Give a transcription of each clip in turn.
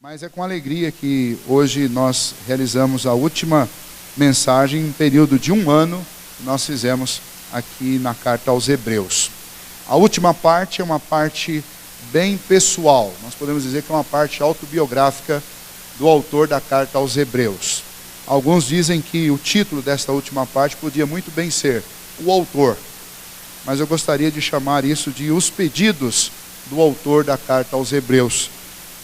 Mas é com alegria que hoje nós realizamos a última mensagem em um período de um ano que nós fizemos aqui na carta aos Hebreus. A última parte é uma parte bem pessoal, nós podemos dizer que é uma parte autobiográfica do autor da carta aos Hebreus. Alguns dizem que o título desta última parte podia muito bem ser O Autor, mas eu gostaria de chamar isso de Os Pedidos do autor da carta aos Hebreus,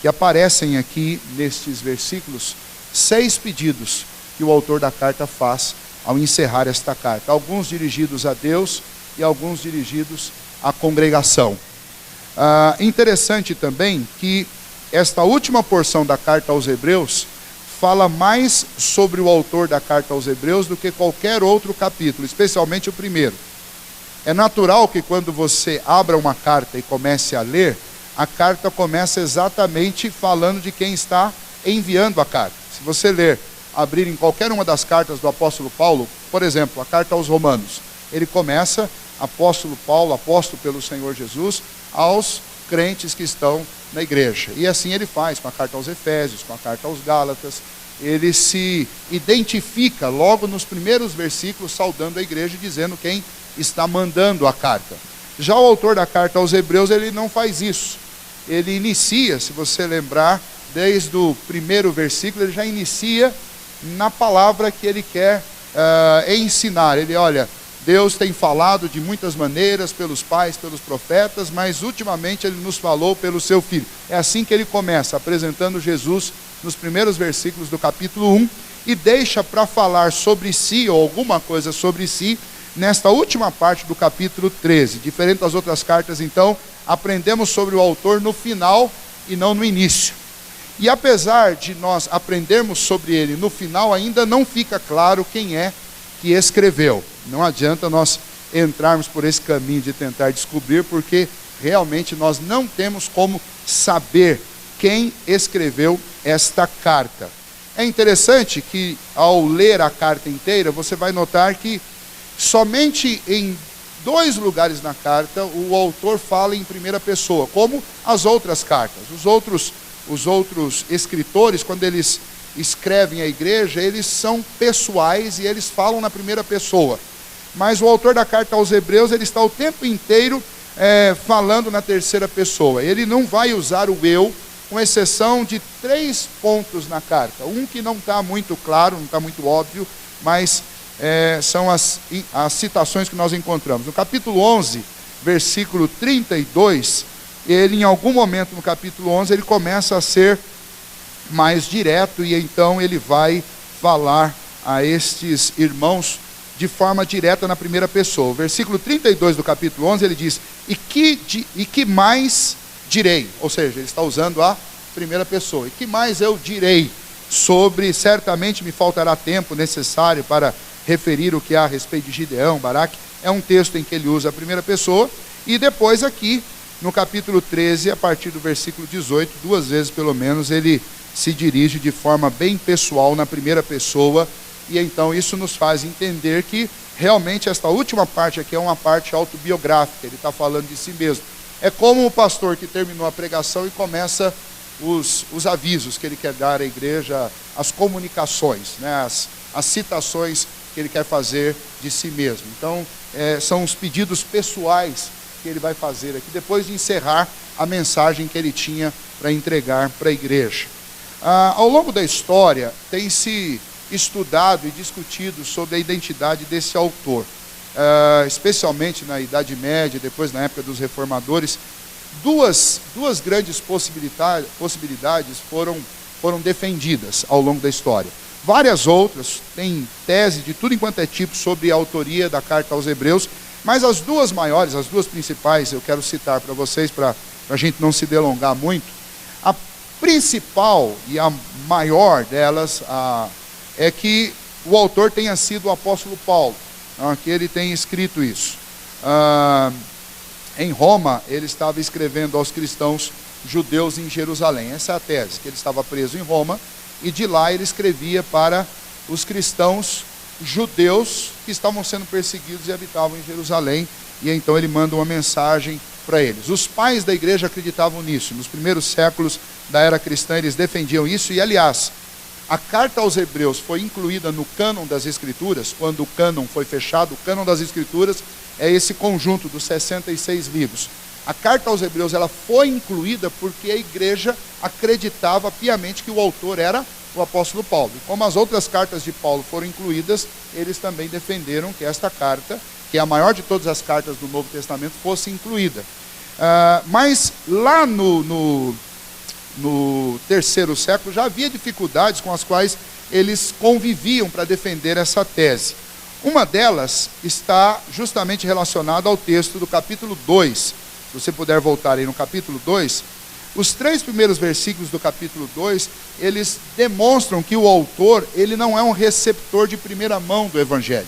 que aparecem aqui nestes versículos, 6 pedidos que o autor da carta faz ao encerrar esta carta, alguns dirigidos a Deus e alguns dirigidos à congregação. Interessante também que esta última porção da carta aos Hebreus fala mais sobre o autor da carta aos Hebreus do que qualquer outro capítulo, especialmente o primeiro. É natural que quando você abra uma carta e comece a ler, a carta começa exatamente falando de quem está enviando a carta. Se você abrir em qualquer uma das cartas do apóstolo Paulo, por exemplo, a carta aos Romanos, ele começa, apóstolo Paulo, apóstolo pelo Senhor Jesus, aos crentes que estão na igreja. E assim ele faz com a carta aos Efésios, com a carta aos Gálatas. Ele se identifica logo nos primeiros versículos, saudando a igreja e dizendo quem está mandando a carta. Já o autor da carta aos Hebreus, ele não faz isso. Ele inicia, se você lembrar, desde o primeiro versículo, ele já inicia na palavra que ele quer ensinar. Ele, olha, Deus tem falado de muitas maneiras, pelos pais, pelos profetas, mas ultimamente ele nos falou pelo seu Filho. É assim que ele começa, apresentando Jesus nos primeiros versículos do capítulo 1, e deixa para falar sobre si, ou alguma coisa sobre si, nesta última parte do capítulo 13. Diferente das outras cartas, então, aprendemos sobre o autor no final e não no início. E apesar de nós aprendermos sobre ele no final, ainda não fica claro quem é que escreveu. Não adianta nós entrarmos por esse caminho de tentar descobrir, porque realmente nós não temos como saber quem escreveu esta carta. É interessante que ao ler a carta inteira, você vai notar que somente em 2 lugares na carta o autor fala em primeira pessoa, como as outras cartas. Os outros escritores, quando eles escrevem a igreja, eles são pessoais e eles falam na primeira pessoa. Mas o autor da carta aos Hebreus, ele está o tempo inteiro falando na terceira pessoa. Ele não vai usar o eu, com exceção de 3 pontos na carta. Um que não está muito claro, não está muito óbvio, mas são as citações que nós encontramos. No capítulo 11, versículo 32, ele em algum momento no capítulo 11, ele começa a ser mais direto, e então ele vai falar a estes irmãos de forma direta na primeira pessoa. O versículo 32 do capítulo 11, ele diz, e que mais direi? Ou seja, ele está usando a primeira pessoa. E que mais eu direi sobre, certamente me faltará tempo necessário para referir o que há a respeito de Gideão, Baraque. É um texto em que ele usa a primeira pessoa, e depois aqui, no capítulo 13, a partir do versículo 18, 2 vezes pelo menos, ele se dirige de forma bem pessoal na primeira pessoa, e então isso nos faz entender que realmente esta última parte aqui é uma parte autobiográfica, ele está falando de si mesmo. É como o pastor que terminou a pregação e começa os avisos que ele quer dar à igreja, as comunicações, né, as citações que ele quer fazer de si mesmo. Então, são os pedidos pessoais que ele vai fazer aqui, depois de encerrar a mensagem que ele tinha para entregar para a igreja. Ao longo da história, tem se estudado e discutido sobre a identidade desse autor, especialmente na Idade Média, depois na época dos reformadores. Duas grandes possibilidades foram defendidas ao longo da história. Várias outras, tem tese de tudo enquanto é tipo sobre a autoria da carta aos Hebreus, mas as 2 maiores, as 2 principais, eu quero citar para vocês, para a gente não se delongar muito. A principal e a maior delas é que o autor tenha sido o apóstolo Paulo, que ele tem escrito isso. Em Roma, ele estava escrevendo aos cristãos judeus em Jerusalém. Essa é a tese, que ele estava preso em Roma, e de lá ele escrevia para os cristãos judeus que estavam sendo perseguidos e habitavam em Jerusalém, e então ele manda uma mensagem para eles. Os pais da igreja acreditavam nisso. Nos primeiros séculos da era cristã, eles defendiam isso. E, aliás, a carta aos Hebreus foi incluída no cânon das Escrituras. Quando o cânon foi fechado, o cânon das Escrituras é esse conjunto dos 66 livros. A carta aos Hebreus ela foi incluída porque a igreja acreditava piamente que o autor era o apóstolo Paulo. E como as outras cartas de Paulo foram incluídas, eles também defenderam que esta carta, que é a maior de todas as cartas do Novo Testamento, fosse incluída. Mas lá no terceiro século já havia dificuldades com as quais eles conviviam para defender essa tese. Uma delas está justamente relacionada ao texto do capítulo 2. Se você puder voltar aí no capítulo 2, os 3 primeiros versículos do capítulo 2, eles demonstram que o autor, ele não é um receptor de primeira mão do Evangelho.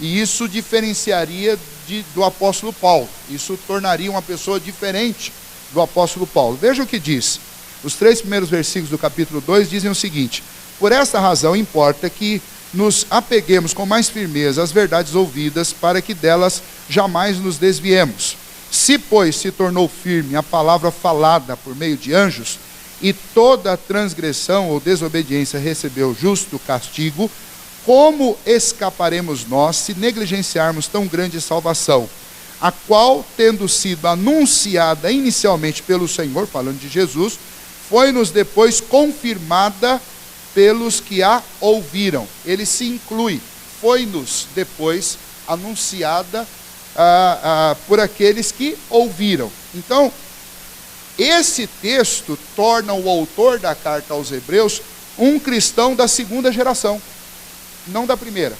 E isso diferenciaria do apóstolo Paulo. Isso tornaria uma pessoa diferente do apóstolo Paulo. Veja o que diz. Os 3 primeiros versículos do capítulo 2 dizem o seguinte: por esta razão importa que nos apeguemos com mais firmeza às verdades ouvidas, para que delas jamais nos desviemos. Se, pois, se tornou firme a palavra falada por meio de anjos, e toda transgressão ou desobediência recebeu justo castigo, como escaparemos nós se negligenciarmos tão grande salvação, a qual, tendo sido anunciada inicialmente pelo Senhor, falando de Jesus, foi-nos depois confirmada pelos que a ouviram. Ele se inclui, foi-nos depois anunciada por aqueles que ouviram. Então, esse texto torna o autor da carta aos Hebreus um cristão da segunda geração, não da primeira.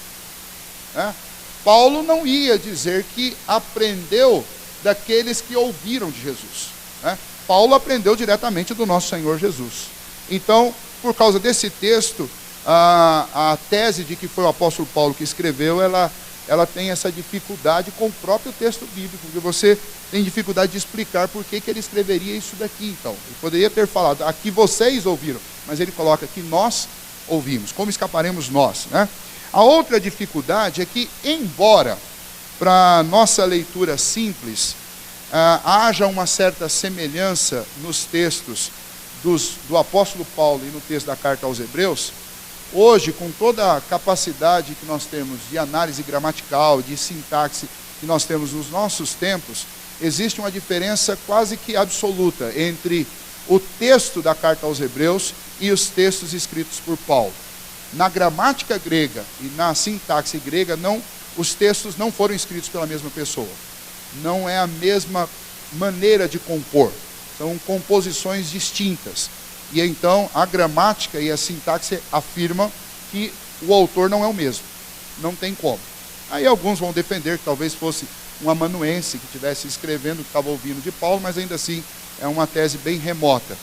Paulo não ia dizer que aprendeu daqueles que ouviram de Jesus. Paulo aprendeu diretamente do nosso Senhor Jesus. Então, por causa desse texto, a tese de que foi o apóstolo Paulo que escreveu, ela tem essa dificuldade com o próprio texto bíblico, porque você tem dificuldade de explicar por que ele escreveria isso daqui. Então, ele poderia ter falado, aqui vocês ouviram, mas ele coloca que nós ouvimos. Como escaparemos nós, né? A outra dificuldade é que, embora para nossa leitura simples haja uma certa semelhança nos textos do apóstolo Paulo e no texto da carta aos Hebreus, hoje, com toda a capacidade que nós temos de análise gramatical, de sintaxe que nós temos nos nossos tempos, existe uma diferença quase que absoluta entre o texto da carta aos Hebreus e os textos escritos por Paulo. Na gramática grega e na sintaxe grega, os textos não foram escritos pela mesma pessoa. Não é a mesma maneira de compor. São composições distintas. E então a gramática e a sintaxe afirmam que o autor não é o mesmo. Não tem como. Aí alguns vão defender que talvez fosse um amanuense que estivesse escrevendo o que estava ouvindo de Paulo, mas ainda assim é uma tese bem remota.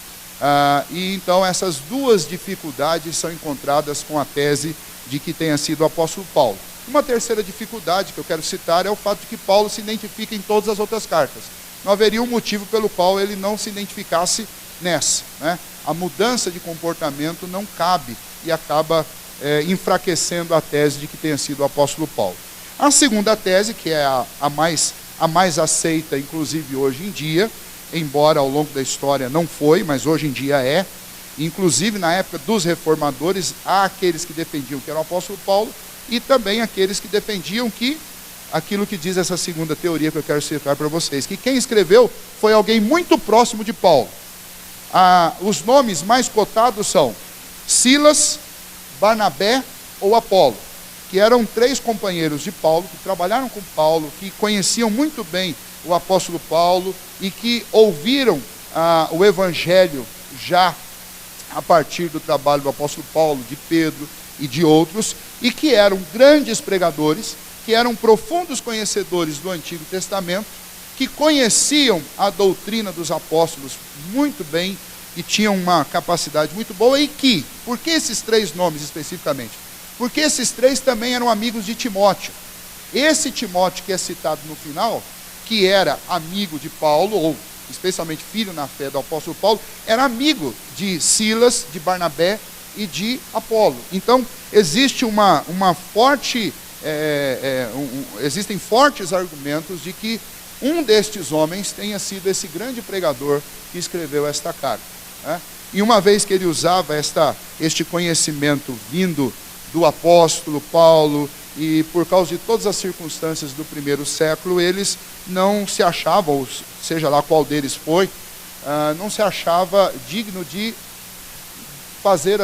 E então essas duas dificuldades são encontradas com a tese de que tenha sido o apóstolo Paulo. Uma terceira dificuldade que eu quero citar é o fato de que Paulo se identifica em todas as outras cartas. Não haveria um motivo pelo qual ele não se identificasse nessa, né? A mudança de comportamento não cabe e acaba enfraquecendo a tese de que tenha sido o apóstolo Paulo. A segunda tese, que é a mais aceita, inclusive hoje em dia, embora ao longo da história não foi, mas hoje em dia é, inclusive na época dos reformadores, há aqueles que defendiam que era o apóstolo Paulo e também aqueles que defendiam que aquilo que diz essa segunda teoria que eu quero citar para vocês, que quem escreveu foi alguém muito próximo de Paulo. Os nomes mais cotados são Silas, Barnabé ou Apolo, que eram 3 companheiros de Paulo, que trabalharam com Paulo, que conheciam muito bem o apóstolo Paulo e que ouviram o evangelho já a partir do trabalho do apóstolo Paulo, de Pedro e de outros, e que eram grandes pregadores, que eram profundos conhecedores do Antigo Testamento, que conheciam a doutrina dos apóstolos muito bem e tinham uma capacidade muito boa. E que, por que esses 3 nomes especificamente? Porque esses 3 também eram amigos de Timóteo. Esse Timóteo que é citado no final, que era amigo de Paulo, ou especialmente filho na fé do apóstolo Paulo, era amigo de Silas, de Barnabé e de Apolo. Então, existe existem fortes argumentos de que um destes homens tenha sido esse grande pregador que escreveu esta carta. né? E uma vez que ele usava este conhecimento vindo do apóstolo Paulo, e por causa de todas as circunstâncias do primeiro século, eles não se achavam, seja lá qual deles foi, não se achava digno de fazer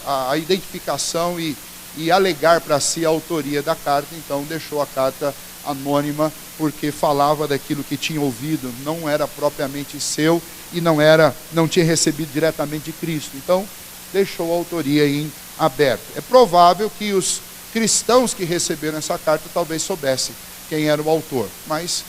a identificação e alegar para si a autoria da carta. Então deixou a carta anônima, porque falava daquilo que tinha ouvido, não era propriamente seu e não tinha recebido diretamente de Cristo. Então deixou a autoria em aberto. É provável que os cristãos que receberam essa carta talvez soubessem quem era o autor, mas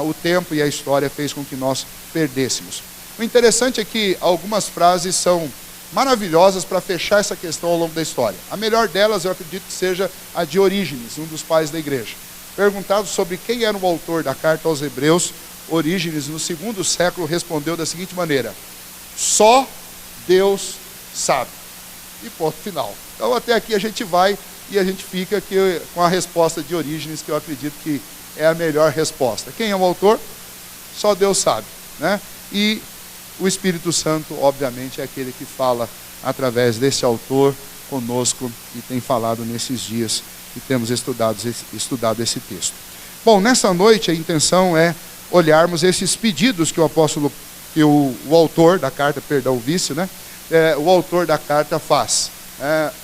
o tempo e a história fez com que nós perdêssemos. O interessante é que algumas frases são maravilhosas para fechar essa questão ao longo da história. A melhor delas, eu acredito que seja a de Orígenes, um dos pais da igreja. Perguntado sobre quem era o autor da carta aos Hebreus, Orígenes, no segundo século, respondeu da seguinte maneira: só Deus sabe. E ponto final. Então até aqui a gente vai e a gente fica aqui com a resposta de Orígenes, que eu acredito que é a melhor resposta. Quem é o autor? Só Deus sabe, né? E o Espírito Santo, obviamente, é aquele que fala através desse autor conosco e tem falado nesses dias que temos estudado esse texto. Bom, nessa noite a intenção é olharmos esses pedidos que o autor da carta, perdão, o vice, né? O autor da carta faz.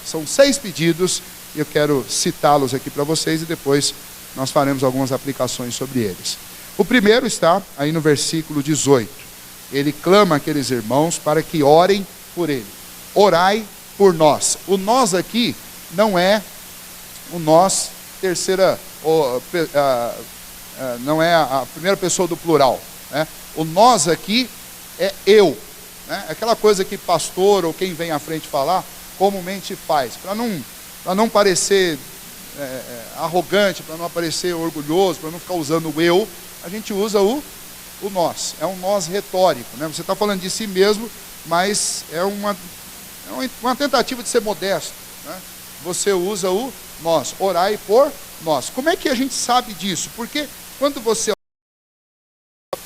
São 6 pedidos, e eu quero citá-los aqui para vocês e depois nós faremos algumas aplicações sobre eles. O primeiro está aí no versículo 18. Ele clama aqueles irmãos para que orem por ele. Orai por nós. O nós aqui não é o nós terceira, não é a primeira pessoa do plural, né? O nós aqui é eu, né? Aquela coisa que pastor ou quem vem à frente falar comumente faz, para não parecer arrogante, para não parecer orgulhoso, para não ficar usando o eu, a gente usa o nós. É um nós retórico, né? Você está falando de si mesmo, mas é uma tentativa de ser modesto, né? Você usa o nós. Orai por nós. Como é que a gente sabe disso? Porque quando você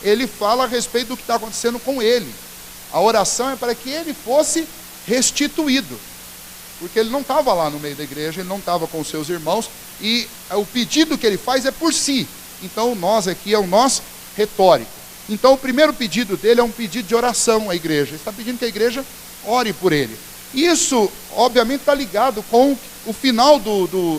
ele fala a respeito do que está acontecendo com ele. A oração é para que ele fosse restituído, porque ele não estava lá no meio da igreja, ele não estava com os seus irmãos, e o pedido que ele faz é por si. Então o nós aqui é o nós retórico. Então o primeiro pedido dele é um pedido de oração à igreja. Ele está pedindo que a igreja ore por ele. Isso, obviamente, está ligado com o final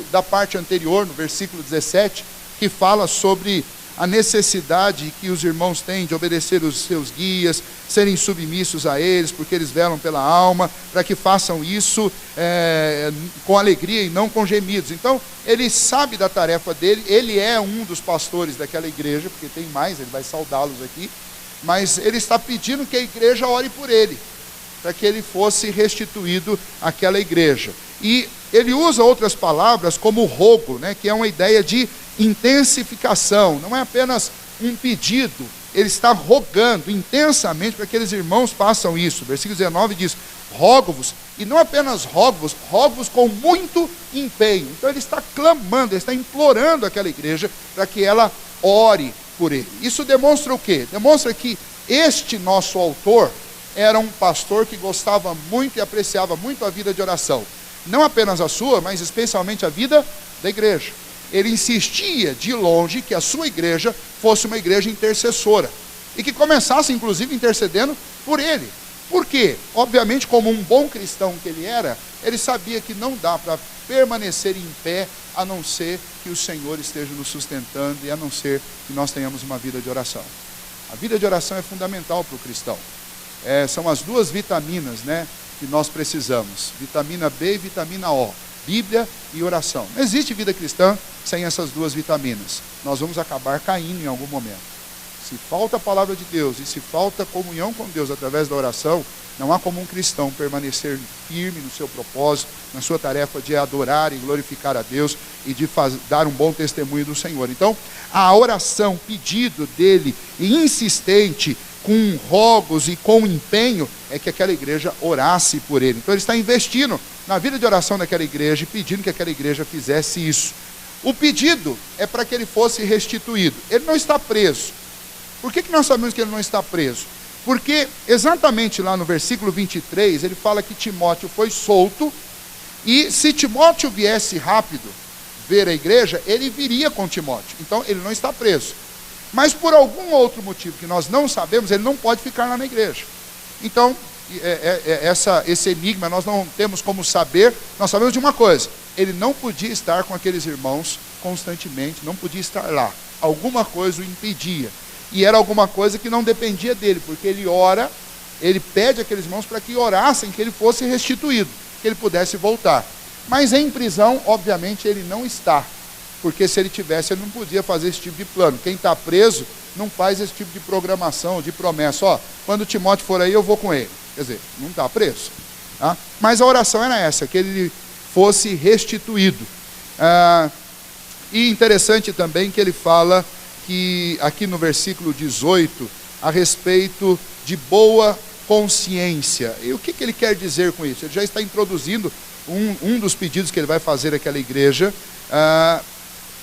da parte anterior, no versículo 17, que fala sobre a necessidade que os irmãos têm de obedecer os seus guias, serem submissos a eles, porque eles velam pela alma, para que façam isso com alegria e não com gemidos. Então, ele sabe da tarefa dele, ele é um dos pastores daquela igreja, porque tem mais, ele vai saudá-los aqui, mas ele está pedindo que a igreja ore por ele, para que ele fosse restituído àquela igreja. E ele usa outras palavras como rogo, né, que é uma ideia de intensificação, não é apenas um pedido, ele está rogando intensamente para que aqueles irmãos façam isso. Versículo 19 diz: rogo-vos, e não apenas rogo-vos, rogo-vos com muito empenho. Então ele está clamando, ele está implorando aquela igreja para que ela ore por ele. Isso demonstra o quê? Demonstra que este nosso autor era um pastor que gostava muito e apreciava muito a vida de oração. Não apenas a sua, mas especialmente a vida da igreja. Ele insistia de longe que a sua igreja fosse uma igreja intercessora. E que começasse, inclusive, intercedendo por ele. Por quê? Obviamente, como um bom cristão que ele era, ele sabia que não dá para permanecer em pé, a não ser que o Senhor esteja nos sustentando e a não ser que nós tenhamos uma vida de oração. A vida de oração é fundamental para o cristão. São as 2 vitaminas, né, que nós precisamos. Vitamina B e vitamina O. Bíblia e oração. Não existe vida cristã sem essas 2 vitaminas. Nós vamos acabar caindo em algum momento. Se falta a palavra de Deus e se falta comunhão com Deus através da oração, não há como um cristão permanecer firme no seu propósito, na sua tarefa de adorar e glorificar a Deus e de dar um bom testemunho do Senhor. Então, a oração, pedido dele, e insistente, com rogos e com empenho, é que aquela igreja orasse por ele. Então ele está investindo na vida de oração daquela igreja e pedindo que aquela igreja fizesse isso. O pedido é para que ele fosse restituído. Ele não está preso. Por que nós sabemos que ele não está preso? Porque exatamente lá no versículo 23, ele fala que Timóteo foi solto, e se Timóteo viesse rápido ver a igreja, ele viria com Timóteo. Então ele não está preso. Mas por algum outro motivo que nós não sabemos, ele não pode ficar lá na igreja. Então, esse enigma nós não temos como saber. Nós sabemos de uma coisa: ele não podia estar com aqueles irmãos constantemente, não podia estar lá. Alguma coisa o impedia. E era alguma coisa que não dependia dele, porque ele ora, ele pede àqueles irmãos para que orassem, que ele fosse restituído, que ele pudesse voltar. Mas em prisão, obviamente, ele não está. Porque se ele tivesse, ele não podia fazer esse tipo de plano. Quem está preso não faz esse tipo de programação, de promessa. Ó, quando Timóteo for aí, eu vou com ele. Quer dizer, não está preso. Tá? Mas a oração era essa, que ele fosse restituído. E interessante também que ele fala que, aqui no versículo 18, a respeito de boa consciência. E o que ele quer dizer com isso? Ele já está introduzindo um dos pedidos que ele vai fazer àquela igreja,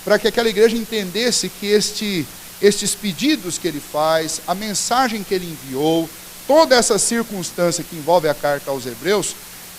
para que aquela igreja entendesse que estes pedidos que ele faz, a mensagem que ele enviou, toda essa circunstância que envolve a carta aos Hebreus,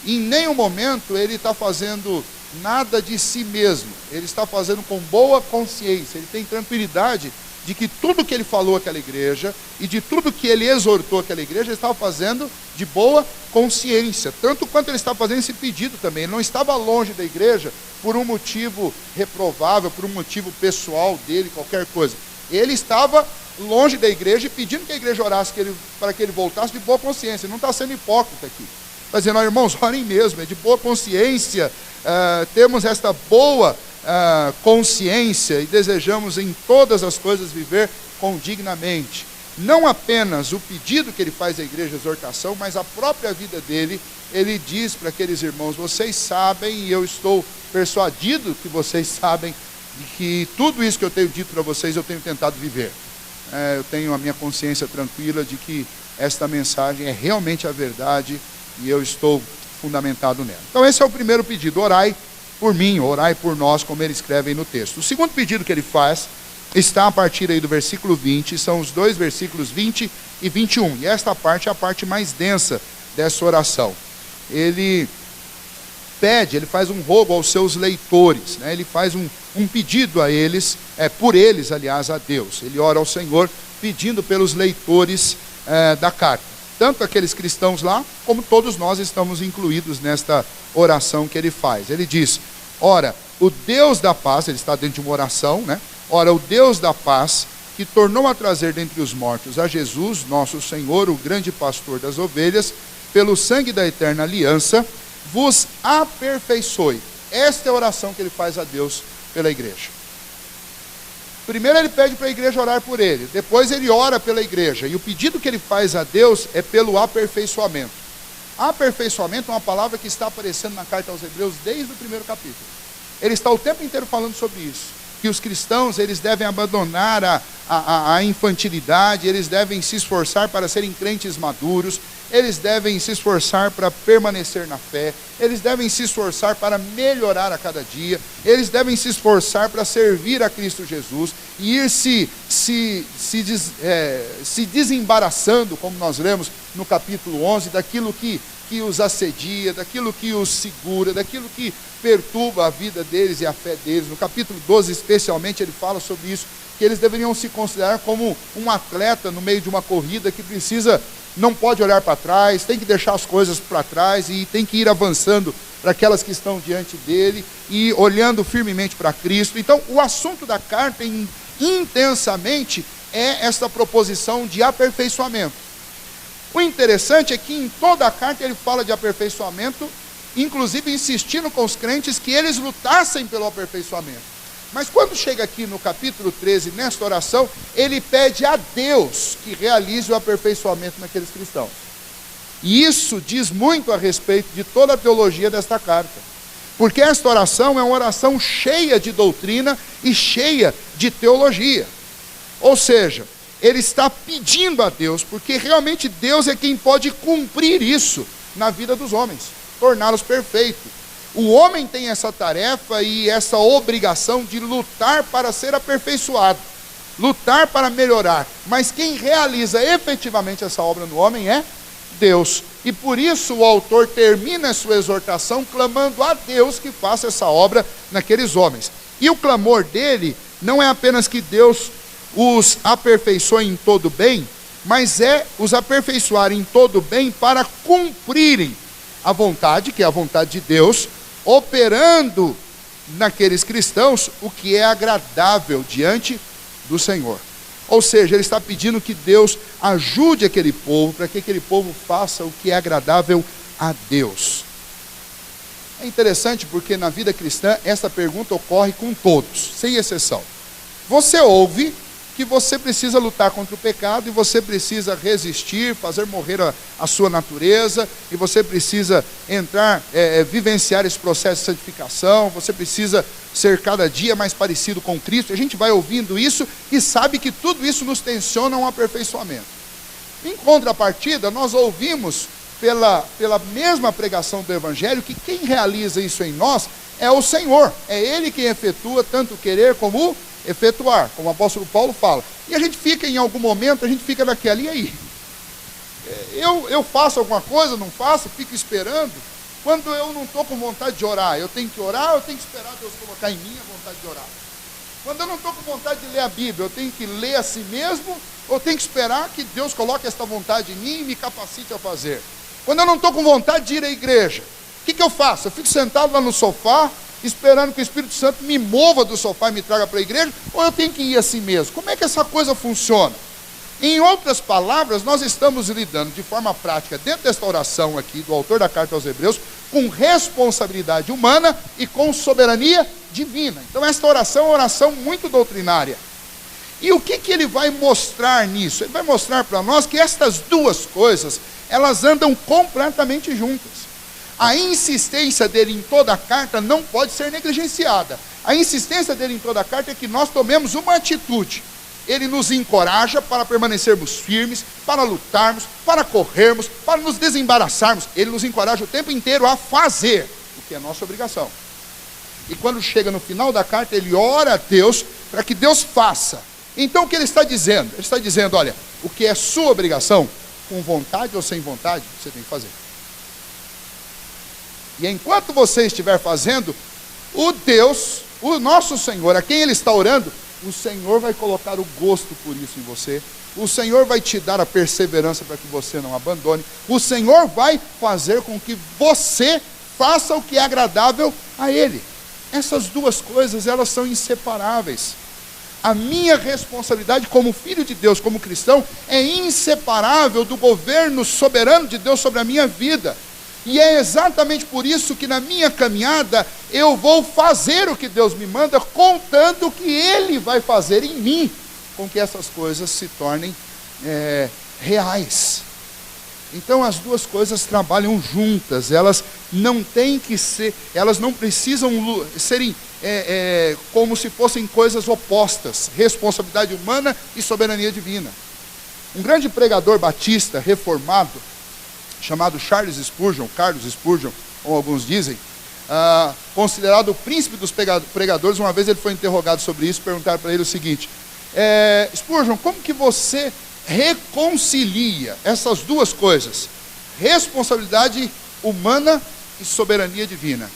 em nenhum momento ele está fazendo nada de si mesmo. Ele está fazendo com boa consciência. Ele tem tranquilidade de que tudo que ele falou àquela igreja e de tudo que ele exortou àquela igreja, ele estava fazendo de boa consciência, tanto quanto ele estava fazendo esse pedido também. Ele não estava longe da igreja por um motivo reprovável, por um motivo pessoal dele, qualquer coisa. Ele estava longe da igreja e pedindo que a igreja orasse para que ele voltasse de boa consciência. Ele não está sendo hipócrita aqui. Está dizendo: ó, irmãos, orem mesmo, é de boa consciência, temos esta boa consciência e desejamos em todas as coisas viver condignamente. Não apenas o pedido que ele faz à igreja, a exortação, mas a própria vida dele. Ele diz para aqueles irmãos: vocês sabem, e eu estou persuadido que vocês sabem, de que tudo isso que eu tenho dito para vocês, eu tenho tentado viver. Eu tenho a minha consciência tranquila de que esta mensagem é realmente a verdade, e eu estou fundamentado nela. Então esse é o primeiro pedido: orai por mim, orai por nós, como ele escreve aí no texto. O segundo pedido que ele faz está a partir aí do versículo 20, são os dois versículos 20 e 21, e esta parte é a parte mais densa dessa oração. Ele pede, ele faz um rogo aos seus leitores, né? Ele faz um pedido a eles, por eles, aliás, a Deus. Ele ora ao Senhor pedindo pelos leitores da carta, tanto aqueles cristãos lá, como todos nós estamos incluídos nesta oração que ele faz. Ele diz: ora, o Deus da paz, ele está dentro de uma oração, né? Ora, o Deus da paz, que tornou a trazer dentre os mortos a Jesus, nosso Senhor, o grande pastor das ovelhas, pelo sangue da eterna aliança, vos aperfeiçoe. Esta é a oração que ele faz a Deus pela igreja. Primeiro ele pede para a igreja orar por ele, depois ele ora pela igreja, e o pedido que ele faz a Deus é pelo aperfeiçoamento. Aperfeiçoamento é uma palavra que está aparecendo na carta aos Hebreus desde o primeiro capítulo. Ele está o tempo inteiro falando sobre isso, que os cristãos, eles devem abandonar a infantilidade, eles devem se esforçar para serem crentes maduros, eles devem se esforçar para permanecer na fé, eles devem se esforçar para melhorar a cada dia, eles devem se esforçar para servir a Cristo Jesus e ir se desembaraçando, como nós lemos no capítulo 11, daquilo que os assedia, daquilo que os segura, daquilo que perturba a vida deles e a fé deles. No capítulo 12, especialmente, ele fala sobre isso, que eles deveriam se considerar como um atleta no meio de uma corrida que não pode olhar para trás, tem que deixar as coisas para trás e tem que ir avançando para aquelas que estão diante dele e olhando firmemente para Cristo. Então, o assunto da carta, intensamente, é essa proposição de aperfeiçoamento. O interessante é que em toda a carta ele fala de aperfeiçoamento, inclusive insistindo com os crentes que eles lutassem pelo aperfeiçoamento. Mas quando chega aqui no capítulo 13, nesta oração, ele pede a Deus que realize o aperfeiçoamento naqueles cristãos. E isso diz muito a respeito de toda a teologia desta carta. Porque esta oração é uma oração cheia de doutrina e cheia de teologia. Ou seja, ele está pedindo a Deus, porque realmente Deus é quem pode cumprir isso na vida dos homens, torná-los perfeitos. O homem tem essa tarefa e essa obrigação de lutar para ser aperfeiçoado. lutar para melhorar, mas quem realiza efetivamente essa obra no homem é Deus. E por isso o autor termina a sua exortação clamando a Deus que faça essa obra naqueles homens. E o clamor dele não é apenas que Deus os aperfeiçoe em todo bem, mas é os aperfeiçoar em todo bem para cumprirem a vontade, que é a vontade de Deus, operando naqueles cristãos o que é agradável diante do Senhor. Ou seja, ele está pedindo que Deus ajude aquele povo, para que aquele povo faça o que é agradável a Deus. É interessante porque na vida cristã essa pergunta ocorre com todos, sem exceção. Você ouve que você precisa lutar contra o pecado, e você precisa resistir, fazer morrer a sua natureza, e você precisa vivenciar esse processo de santificação, você precisa ser cada dia mais parecido com Cristo. A gente vai ouvindo isso e sabe que tudo isso nos tensiona a um aperfeiçoamento. Em contrapartida, nós ouvimos pela mesma pregação do Evangelho que quem realiza isso em nós é o Senhor, é Ele quem efetua tanto o querer como o efetuar, como o apóstolo Paulo fala. E a gente fica, em algum momento, a gente fica naquela, e aí? Eu faço alguma coisa, não faço, fico esperando. Quando eu não estou com vontade de orar, eu tenho que orar, eu tenho que esperar Deus colocar em mim a vontade de orar. Quando eu não estou com vontade de ler a Bíblia, eu tenho que ler a si mesmo, ou tenho que esperar que Deus coloque esta vontade em mim e me capacite a fazer. Quando eu não estou com vontade de ir à igreja, o que eu faço? Eu fico sentado lá no sofá, esperando que o Espírito Santo me mova do sofá e me traga para a igreja, ou eu tenho que ir assim mesmo? Como é que essa coisa funciona? Em outras palavras, nós estamos lidando de forma prática, dentro desta oração aqui, do autor da carta aos Hebreus, com responsabilidade humana e com soberania divina. Então esta oração é uma oração muito doutrinária. E o que ele vai mostrar nisso? Ele vai mostrar para nós que estas duas coisas, elas andam completamente juntas. A insistência dele em toda a carta não pode ser negligenciada. A insistência dele em toda a carta é que nós tomemos uma atitude. Ele nos encoraja para permanecermos firmes, para lutarmos, para corrermos, para nos desembaraçarmos. Ele nos encoraja o tempo inteiro a fazer o que é nossa obrigação. E quando chega no final da carta, ele ora a Deus para que Deus faça. Então o que ele está dizendo? Ele está dizendo, olha, o que é sua obrigação, com vontade ou sem vontade, você tem que fazer. E enquanto você estiver fazendo, o nosso Senhor, a quem ele está orando, o Senhor vai colocar o gosto por isso em você. O Senhor vai te dar a perseverança para que você não abandone. O Senhor vai fazer com que você faça o que é agradável a Ele. Essas duas coisas, elas são inseparáveis. A minha responsabilidade como filho de Deus, como cristão, é inseparável do governo soberano de Deus sobre a minha vida. E é exatamente por isso que na minha caminhada eu vou fazer o que Deus me manda, contando que Ele vai fazer em mim, com que essas coisas se tornem reais. Então as duas coisas trabalham juntas, elas não têm que ser, elas não precisam serem como se fossem coisas opostas, responsabilidade humana e soberania divina. Um grande pregador batista reformado, chamado Carlos Spurgeon, como alguns dizem, considerado o príncipe dos pregadores, uma vez ele foi interrogado sobre isso, perguntaram para ele o seguinte, Spurgeon, como que você reconcilia essas duas coisas, responsabilidade humana e soberania divina?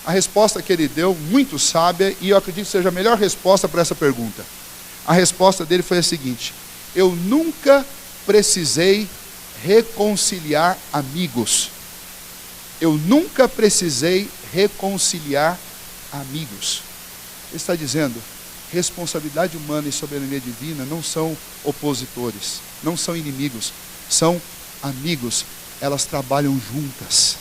A resposta que ele deu, muito sábia, e eu acredito que seja a melhor resposta para essa pergunta. A resposta dele foi a seguinte: eu nunca precisei reconciliar amigos. Eu nunca precisei reconciliar amigos. Ele está dizendo, responsabilidade humana e soberania divina não são opositores, não são inimigos, são amigos. Elas trabalham juntas.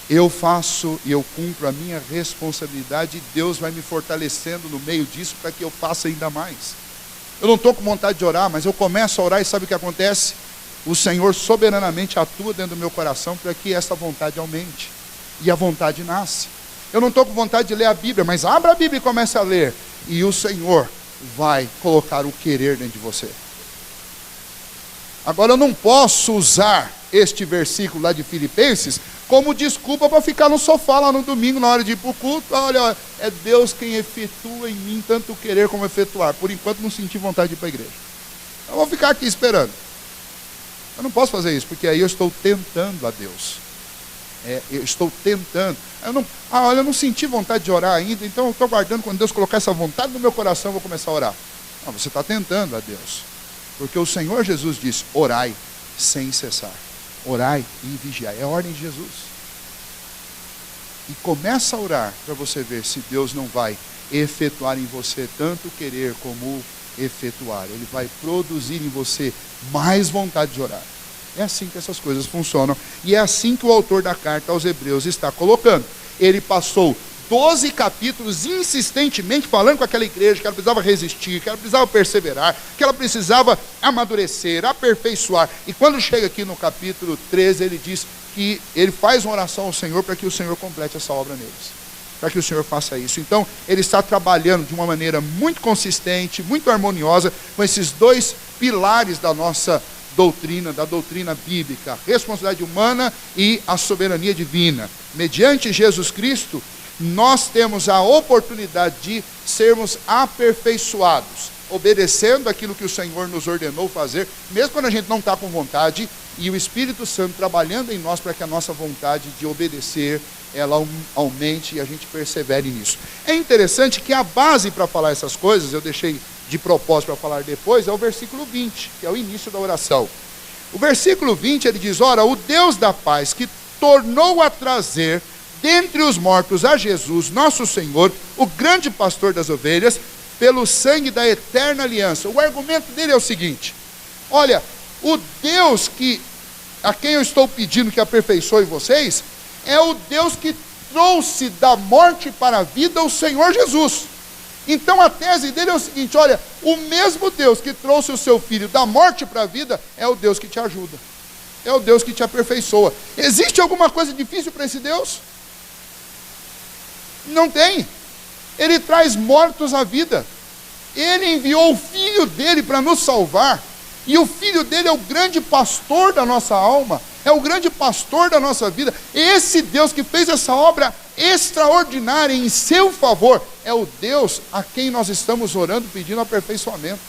Eu faço e eu cumpro a minha responsabilidade, e Deus vai me fortalecendo no meio disso para que eu faça ainda mais. Eu não estou com vontade de orar, mas eu começo a orar e sabe o que acontece? O Senhor soberanamente atua dentro do meu coração para que essa vontade aumente. E a vontade nasce. Eu não estou com vontade de ler a Bíblia, mas abra a Bíblia e comece a ler. E o Senhor vai colocar o querer dentro de você. Agora eu não posso usar este versículo lá de Filipenses como desculpa para ficar no sofá lá no domingo, na hora de ir para o culto. Olha, é Deus quem efetua em mim tanto querer como efetuar. Por enquanto não senti vontade de ir para a igreja. Eu vou ficar aqui esperando. Eu não posso fazer isso, porque aí eu estou tentando a Deus. Eu estou tentando. Olha, eu não senti vontade de orar ainda, então eu estou guardando, quando Deus colocar essa vontade no meu coração, eu vou começar a orar. Não, você está tentando a Deus. Porque o Senhor Jesus disse, orai sem cessar. Orai e vigiai. É a ordem de Jesus. E começa a orar para você ver se Deus não vai efetuar em você tanto querer como efetuar. Ele vai produzir em você mais vontade de orar. É assim que essas coisas funcionam. E é assim que o autor da carta aos Hebreus está colocando. Ele passou 12 capítulos insistentemente falando com aquela igreja que ela precisava resistir, que ela precisava perseverar, que ela precisava amadurecer, aperfeiçoar. E quando chega aqui no capítulo 13, ele diz que ele faz uma oração ao Senhor para que o Senhor complete essa obra neles. Para que o Senhor faça isso. Então, ele está trabalhando de uma maneira muito consistente, muito harmoniosa, com esses dois pilares da nossa doutrina, da doutrina bíblica, a responsabilidade humana e a soberania divina. Mediante Jesus Cristo, nós temos a oportunidade de sermos aperfeiçoados, obedecendo aquilo que o Senhor nos ordenou fazer, mesmo quando a gente não está com vontade, e o Espírito Santo trabalhando em nós para que a nossa vontade de obedecer, ela aumente e a gente persevere nisso. É interessante que a base para falar essas coisas, eu deixei de propósito para falar depois, é o versículo 20, que é o início da oração. O versículo 20, ele diz, ora, o Deus da paz, que tornou a trazer dentre os mortos a Jesus, nosso Senhor, o grande pastor das ovelhas, pelo sangue da eterna aliança. O argumento dele é o seguinte, olha, o Deus a quem eu estou pedindo que aperfeiçoe vocês, é o Deus que trouxe da morte para a vida o Senhor Jesus. Então a tese dele é o seguinte, olha, o mesmo Deus que trouxe o seu filho da morte para a vida, é o Deus que te ajuda, é o Deus que te aperfeiçoa. Existe alguma coisa difícil para esse Deus? Não tem. Ele traz mortos à vida. Ele enviou o filho dele para nos salvar, e o filho dele é o grande pastor da nossa alma, é o grande pastor da nossa vida. Esse Deus que fez essa obra extraordinária em seu favor, é o Deus a quem nós estamos orando, pedindo aperfeiçoamento.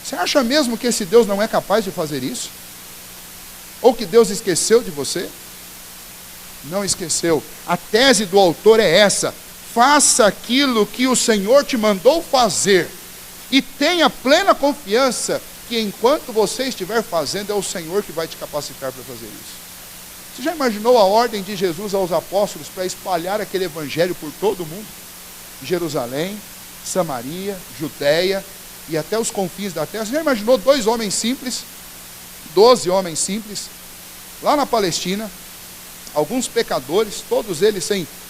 Você acha mesmo que esse Deus não é capaz de fazer isso? Ou que Deus esqueceu de você? Não esqueceu. A tese do autor é essa: faça aquilo que o Senhor te mandou fazer, e tenha plena confiança que enquanto você estiver fazendo, é o Senhor que vai te capacitar para fazer isso. Você já imaginou a ordem de Jesus aos apóstolos para espalhar aquele evangelho por todo o mundo? Jerusalém, Samaria, Judeia e até os confins da terra. Você já imaginou 12 homens simples, lá na Palestina, alguns pecadores, todos eles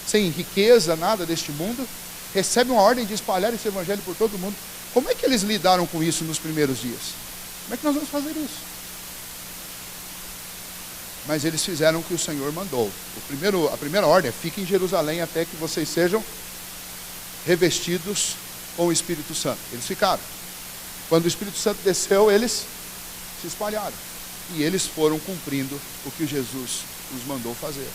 sem riqueza, nada deste mundo, recebem uma ordem de espalhar esse evangelho por todo o mundo. Como é que eles lidaram com isso nos primeiros dias? Como é que nós vamos fazer isso? Mas eles fizeram o que o Senhor mandou. A primeira ordem é: fiquem em Jerusalém até que vocês sejam revestidos com o Espírito Santo. Eles ficaram. Quando o Espírito Santo desceu, eles se espalharam. E eles foram cumprindo o que Jesus os mandou fazer.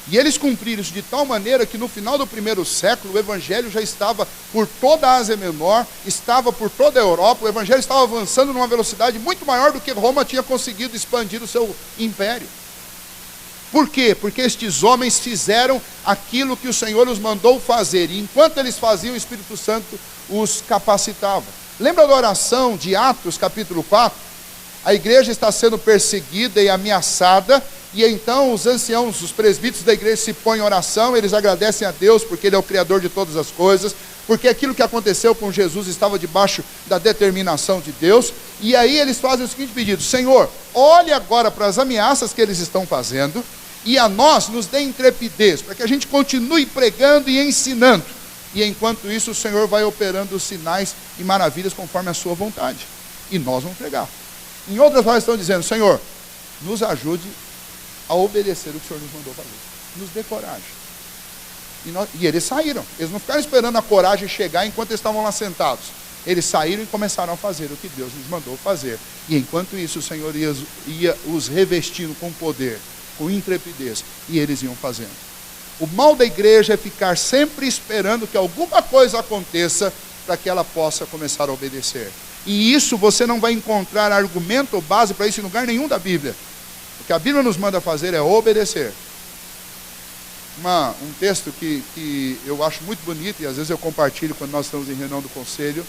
E eles cumpriram isso de tal maneira que no final do primeiro século, o Evangelho já estava por toda a Ásia Menor, estava por toda a Europa, o Evangelho estava avançando numa velocidade muito maior do que Roma tinha conseguido expandir o seu império. Por quê? Porque estes homens fizeram aquilo que o Senhor os mandou fazer, e enquanto eles faziam, o Espírito Santo os capacitava. Lembra da oração de Atos capítulo 4? A igreja está sendo perseguida e ameaçada, e então os anciãos, os presbíteros da igreja se põem em oração, eles agradecem a Deus porque Ele é o Criador de todas as coisas, porque aquilo que aconteceu com Jesus estava debaixo da determinação de Deus, e aí eles fazem o seguinte pedido: Senhor, olhe agora para as ameaças que eles estão fazendo, e a nós nos dê intrepidez, para que a gente continue pregando e ensinando, e enquanto isso o Senhor vai operando os sinais e maravilhas conforme a sua vontade, e nós vamos pregar. Em outras palavras, estão dizendo: Senhor, nos ajude a obedecer o que o Senhor nos mandou fazer, nos dê coragem. E eles saíram, eles não ficaram esperando a coragem chegar enquanto eles estavam lá sentados. Eles saíram e começaram a fazer o que Deus lhes mandou fazer. E enquanto isso, o Senhor ia os revestindo com poder, com intrepidez. E eles iam fazendo. O mal da igreja é ficar sempre esperando que alguma coisa aconteça para que ela possa começar a obedecer. E isso você não vai encontrar argumento ou base para isso em lugar nenhum da Bíblia. O que a Bíblia nos manda fazer é obedecer. Um texto que eu acho muito bonito, e às vezes eu compartilho quando nós estamos em reunião do conselho,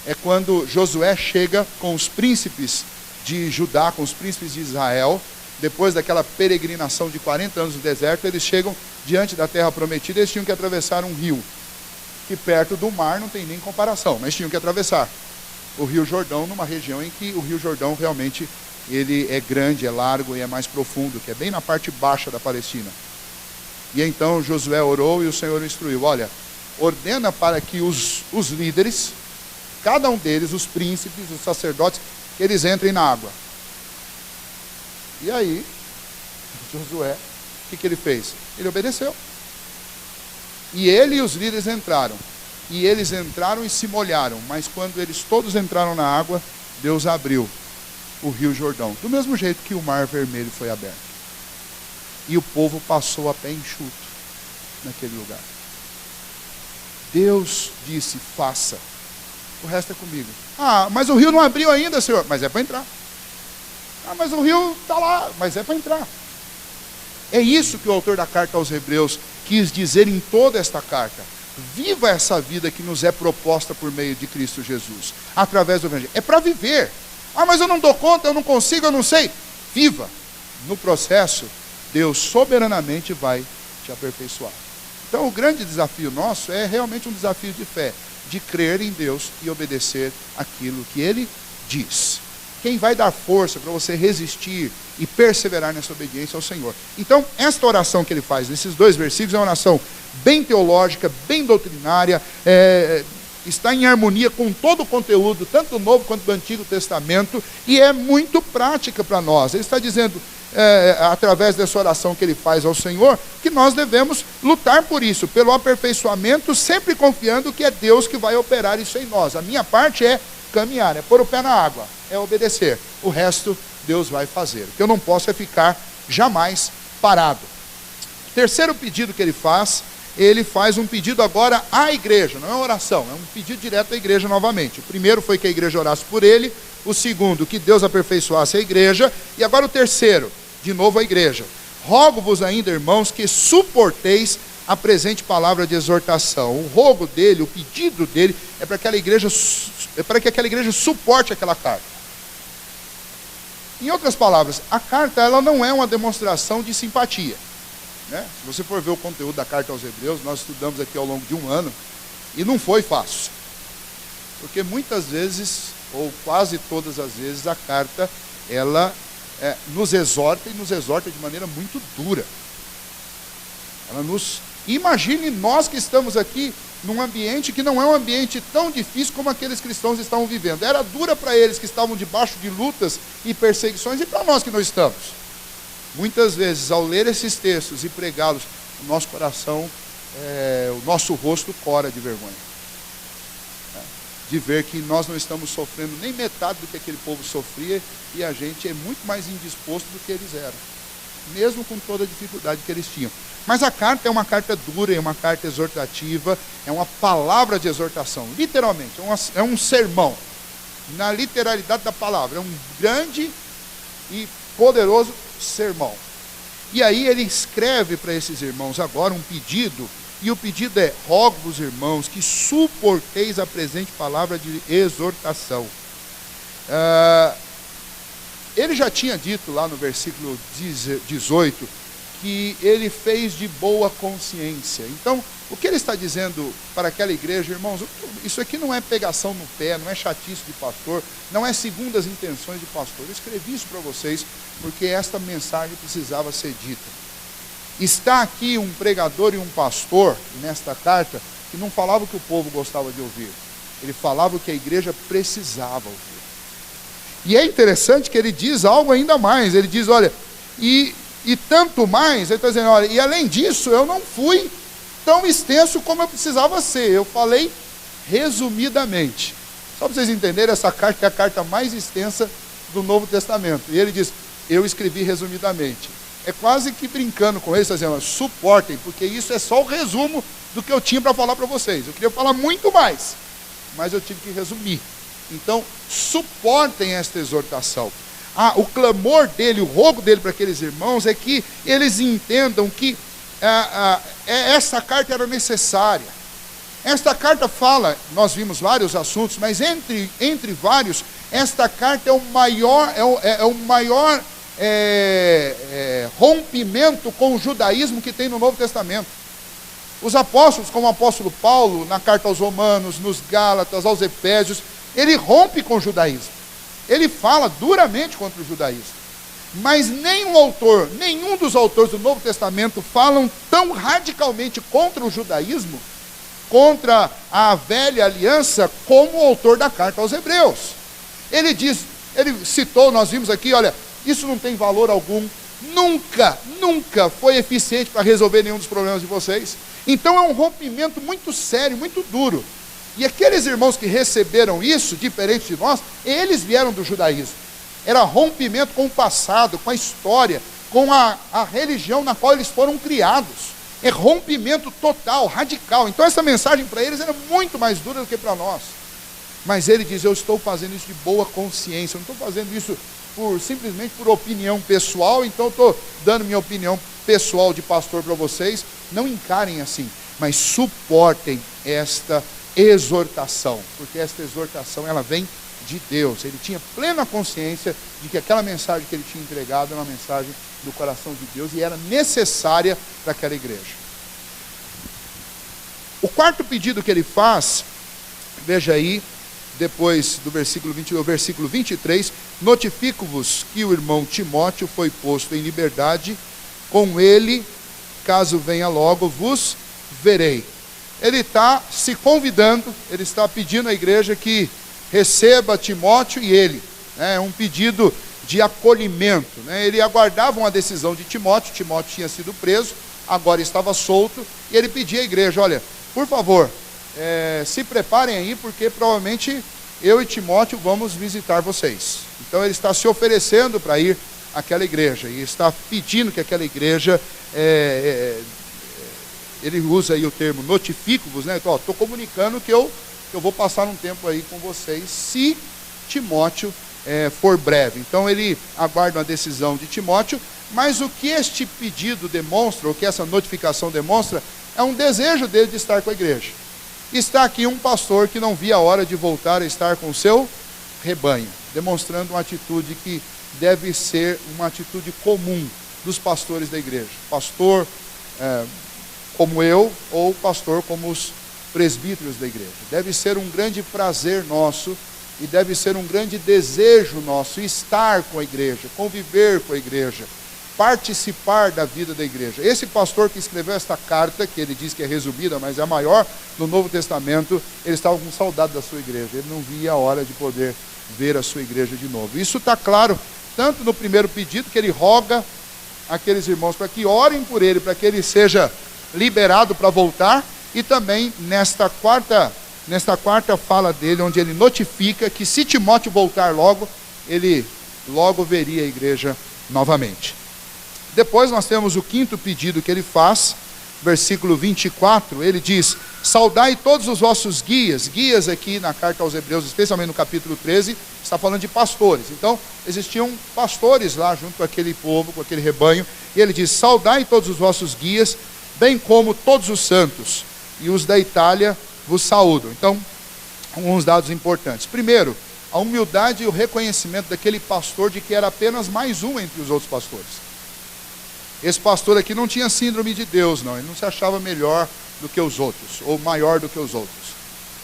é quando Josué chega com os príncipes de Judá, com os príncipes de Israel, depois daquela peregrinação de 40 anos no deserto, eles chegam diante da terra prometida, eles tinham que atravessar um rio, que perto do mar não tem nem comparação, mas tinham que atravessar o Rio Jordão, numa região em que o Rio Jordão realmente ele é grande, é largo e é mais profundo, que é bem na parte baixa da Palestina. E então Josué orou e o Senhor instruiu, olha, ordena para que os líderes, cada um deles, os príncipes, os sacerdotes, eles entrem na água. E aí, Josué, o que ele fez? Ele obedeceu. E ele e os líderes entraram. E eles entraram e se molharam. Mas quando eles todos entraram na água, Deus abriu o Rio Jordão. Do mesmo jeito que o Mar Vermelho foi aberto. E o povo passou a pé enxuto naquele lugar. Deus disse, faça. O resto é comigo. Mas o rio não abriu ainda, Senhor. Mas é para entrar. Mas o rio está lá. Mas é para entrar. É isso que o autor da carta aos Hebreus quis dizer em toda esta carta. Viva essa vida que nos é proposta por meio de Cristo Jesus. Através do Evangelho. É para viver. Mas eu não dou conta, eu não consigo, eu não sei. Viva. No processo, Deus soberanamente vai te aperfeiçoar. Então o grande desafio nosso é realmente um desafio de fé, de crer em Deus e obedecer aquilo que Ele diz. Quem vai dar força para você resistir e perseverar nessa obediência ao Senhor. Então esta oração que ele faz nesses 2 versículos é uma oração bem teológica, bem doutrinária, está em harmonia com todo o conteúdo, tanto do Novo quanto do Antigo Testamento, e é muito prática para nós. Ele está dizendo, através dessa oração que ele faz ao Senhor, que nós devemos lutar por isso, pelo aperfeiçoamento, sempre confiando que é Deus que vai operar isso em nós. A minha parte é caminhar, é pôr o pé na água, é obedecer. O resto Deus vai fazer. O que eu não posso é ficar jamais parado. O terceiro pedido que ele faz um pedido agora à igreja, não é uma oração, é um pedido direto à igreja novamente. O primeiro foi que a igreja orasse por ele, o segundo, que Deus aperfeiçoasse a igreja, e agora o terceiro, de novo a igreja. Rogo-vos ainda, irmãos, que suporteis a presente palavra de exortação. O rogo dele, o pedido dele, é para que aquela igreja suporte aquela carta. Em outras palavras, a carta ela não é uma demonstração de simpatia. Se você for ver o conteúdo da carta aos Hebreus, nós estudamos aqui ao longo de um ano, e não foi fácil. Porque muitas vezes, ou quase todas as vezes, a carta, ela nos exorta, e nos exorta de maneira muito dura. Imagine nós que estamos aqui num ambiente que não é um ambiente tão difícil como aqueles cristãos estavam vivendo. Era dura para eles que estavam debaixo de lutas e perseguições, e para nós que não estamos. Muitas vezes, ao ler esses textos e pregá-los, o nosso coração, o nosso rosto cora de vergonha. De ver que nós não estamos sofrendo nem metade do que aquele povo sofria, e a gente é muito mais indisposto do que eles eram, mesmo com toda a dificuldade que eles tinham. Mas a carta é uma carta dura, é uma carta exortativa, é uma palavra de exortação, literalmente, é um sermão, na literalidade da palavra, é um grande e poderoso sermão. E aí ele escreve para esses irmãos agora um pedido, e o pedido é: rogo-vos, irmãos, que suporteis a presente palavra de exortação. Ele já tinha dito lá no versículo 18 que ele fez de boa consciência. Então, o que ele está dizendo para aquela igreja, irmãos, isso aqui não é pegação no pé, não é chatice de pastor, não é segundo as intenções de pastor. Eu escrevi isso para vocês porque esta mensagem precisava ser dita. Está aqui um pregador e um pastor, nesta carta, que não falava o que o povo gostava de ouvir. Ele falava o que a igreja precisava ouvir. E é interessante que ele diz algo ainda mais. Ele diz, olha, e tanto mais, ele está dizendo, olha, e além disso, eu não fui tão extenso como eu precisava ser. Eu falei resumidamente. Só para vocês entenderem, essa carta é a carta mais extensa do Novo Testamento. E ele diz, eu escrevi resumidamente. é quase que brincando com eles, dizendo, suportem, porque isso é só o resumo do que eu tinha para falar para vocês. Eu queria falar muito mais, mas eu tive que resumir. Então, suportem esta exortação. O clamor dele, o rogo dele para aqueles irmãos é que eles entendam que essa carta era necessária. Esta carta fala, nós vimos vários assuntos, mas entre vários, esta carta é o maior rompimento com o judaísmo que tem no Novo Testamento. Os apóstolos, como o apóstolo Paulo, na carta aos Romanos, nos Gálatas, aos Efésios, ele rompe com o judaísmo. Ele fala duramente contra o judaísmo. Mas nenhum dos autores do Novo Testamento falam tão radicalmente contra o judaísmo, contra a velha aliança, como o autor da carta aos Hebreus. Ele citou, nós vimos aqui, olha, isso não tem valor algum, nunca foi eficiente para resolver nenhum dos problemas de vocês. Então é um rompimento muito sério, muito duro. E aqueles irmãos que receberam isso, diferente de nós, eles vieram do judaísmo. Era rompimento com o passado, com a história, com a religião na qual eles foram criados. É rompimento total, radical. Então essa mensagem para eles era muito mais dura do que para nós. Mas ele diz, eu estou fazendo isso de boa consciência, eu não estou fazendo isso simplesmente por opinião pessoal, então eu estou dando minha opinião pessoal de pastor para vocês. Não encarem assim, mas suportem esta exortação, porque esta exortação ela vem de Deus. Ele tinha plena consciência de que aquela mensagem que ele tinha entregado era uma mensagem do coração de Deus e era necessária para aquela igreja. O quarto pedido que ele faz, veja aí, depois do versículo 20, o versículo 23, notifico-vos que o irmão Timóteo foi posto em liberdade, com ele, caso venha logo, vos verei. Ele está se convidando, ele está pedindo à igreja que receba Timóteo e ele. É um pedido de acolhimento. Ele aguardava uma decisão de Timóteo. Timóteo tinha sido preso, agora estava solto, e ele pedia à igreja, olha, por favor, se preparem aí, porque provavelmente eu e Timóteo vamos visitar vocês. Então ele está se oferecendo para ir àquela igreja, e está pedindo que aquela igreja, ele usa aí o termo notifico-vos, então, estou comunicando que eu vou passar um tempo aí com vocês, se Timóteo for breve. Então ele aguarda uma decisão de Timóteo, mas o que este pedido demonstra, o que essa notificação demonstra, é um desejo dele de estar com a igreja. Está aqui um pastor que não via a hora de voltar a estar com o seu rebanho, demonstrando uma atitude que deve ser uma atitude comum dos pastores da igreja. Pastor como eu, ou pastor como os presbíteros da igreja. Deve ser um grande prazer nosso e deve ser um grande desejo nosso estar com a igreja, conviver com a igreja, participar da vida da igreja. Esse pastor que escreveu esta carta, que ele diz que é resumida, mas é a maior no Novo Testamento, ele estava com saudade da sua igreja, ele não via a hora de poder ver a sua igreja de novo. Isso está claro, tanto no primeiro pedido, que ele roga aqueles irmãos para que orem por ele, para que ele seja liberado para voltar, e também nesta quarta fala dele, onde ele notifica que se Timóteo voltar logo, ele logo veria a igreja novamente. Depois nós temos o quinto pedido que ele faz, versículo 24, ele diz, saudai todos os vossos guias aqui na carta aos Hebreus, especialmente no capítulo 13, está falando de pastores. Então, existiam pastores lá junto com aquele povo, com aquele rebanho, e ele diz, saudai todos os vossos guias, bem como todos os santos, e os da Itália vos saúdam. Então, alguns dados importantes. Primeiro, a humildade e o reconhecimento daquele pastor de que era apenas mais um entre os outros pastores. Esse pastor aqui não tinha síndrome de Deus, não. Ele não se achava melhor do que os outros, ou maior do que os outros.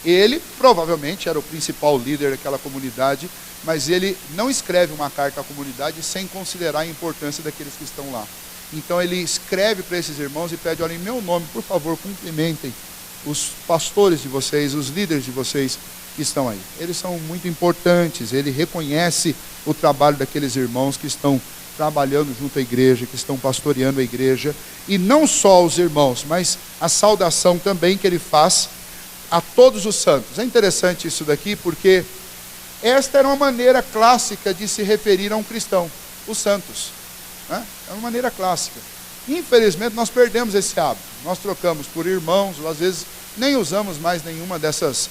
Ele, provavelmente, era o principal líder daquela comunidade, mas ele não escreve uma carta à comunidade sem considerar a importância daqueles que estão lá. Então ele escreve para esses irmãos e pede, olha, em meu nome, por favor, cumprimentem os pastores de vocês, os líderes de vocês que estão aí. Eles são muito importantes, ele reconhece o trabalho daqueles irmãos que estão trabalhando junto à igreja, que estão pastoreando a igreja, e não só os irmãos, mas a saudação também que ele faz a todos os santos. É interessante isso daqui, porque esta era uma maneira clássica de se referir a um cristão, os santos. né? É uma maneira clássica. Infelizmente, nós perdemos esse hábito. Nós trocamos por irmãos, ou às vezes nem usamos mais nenhuma dessas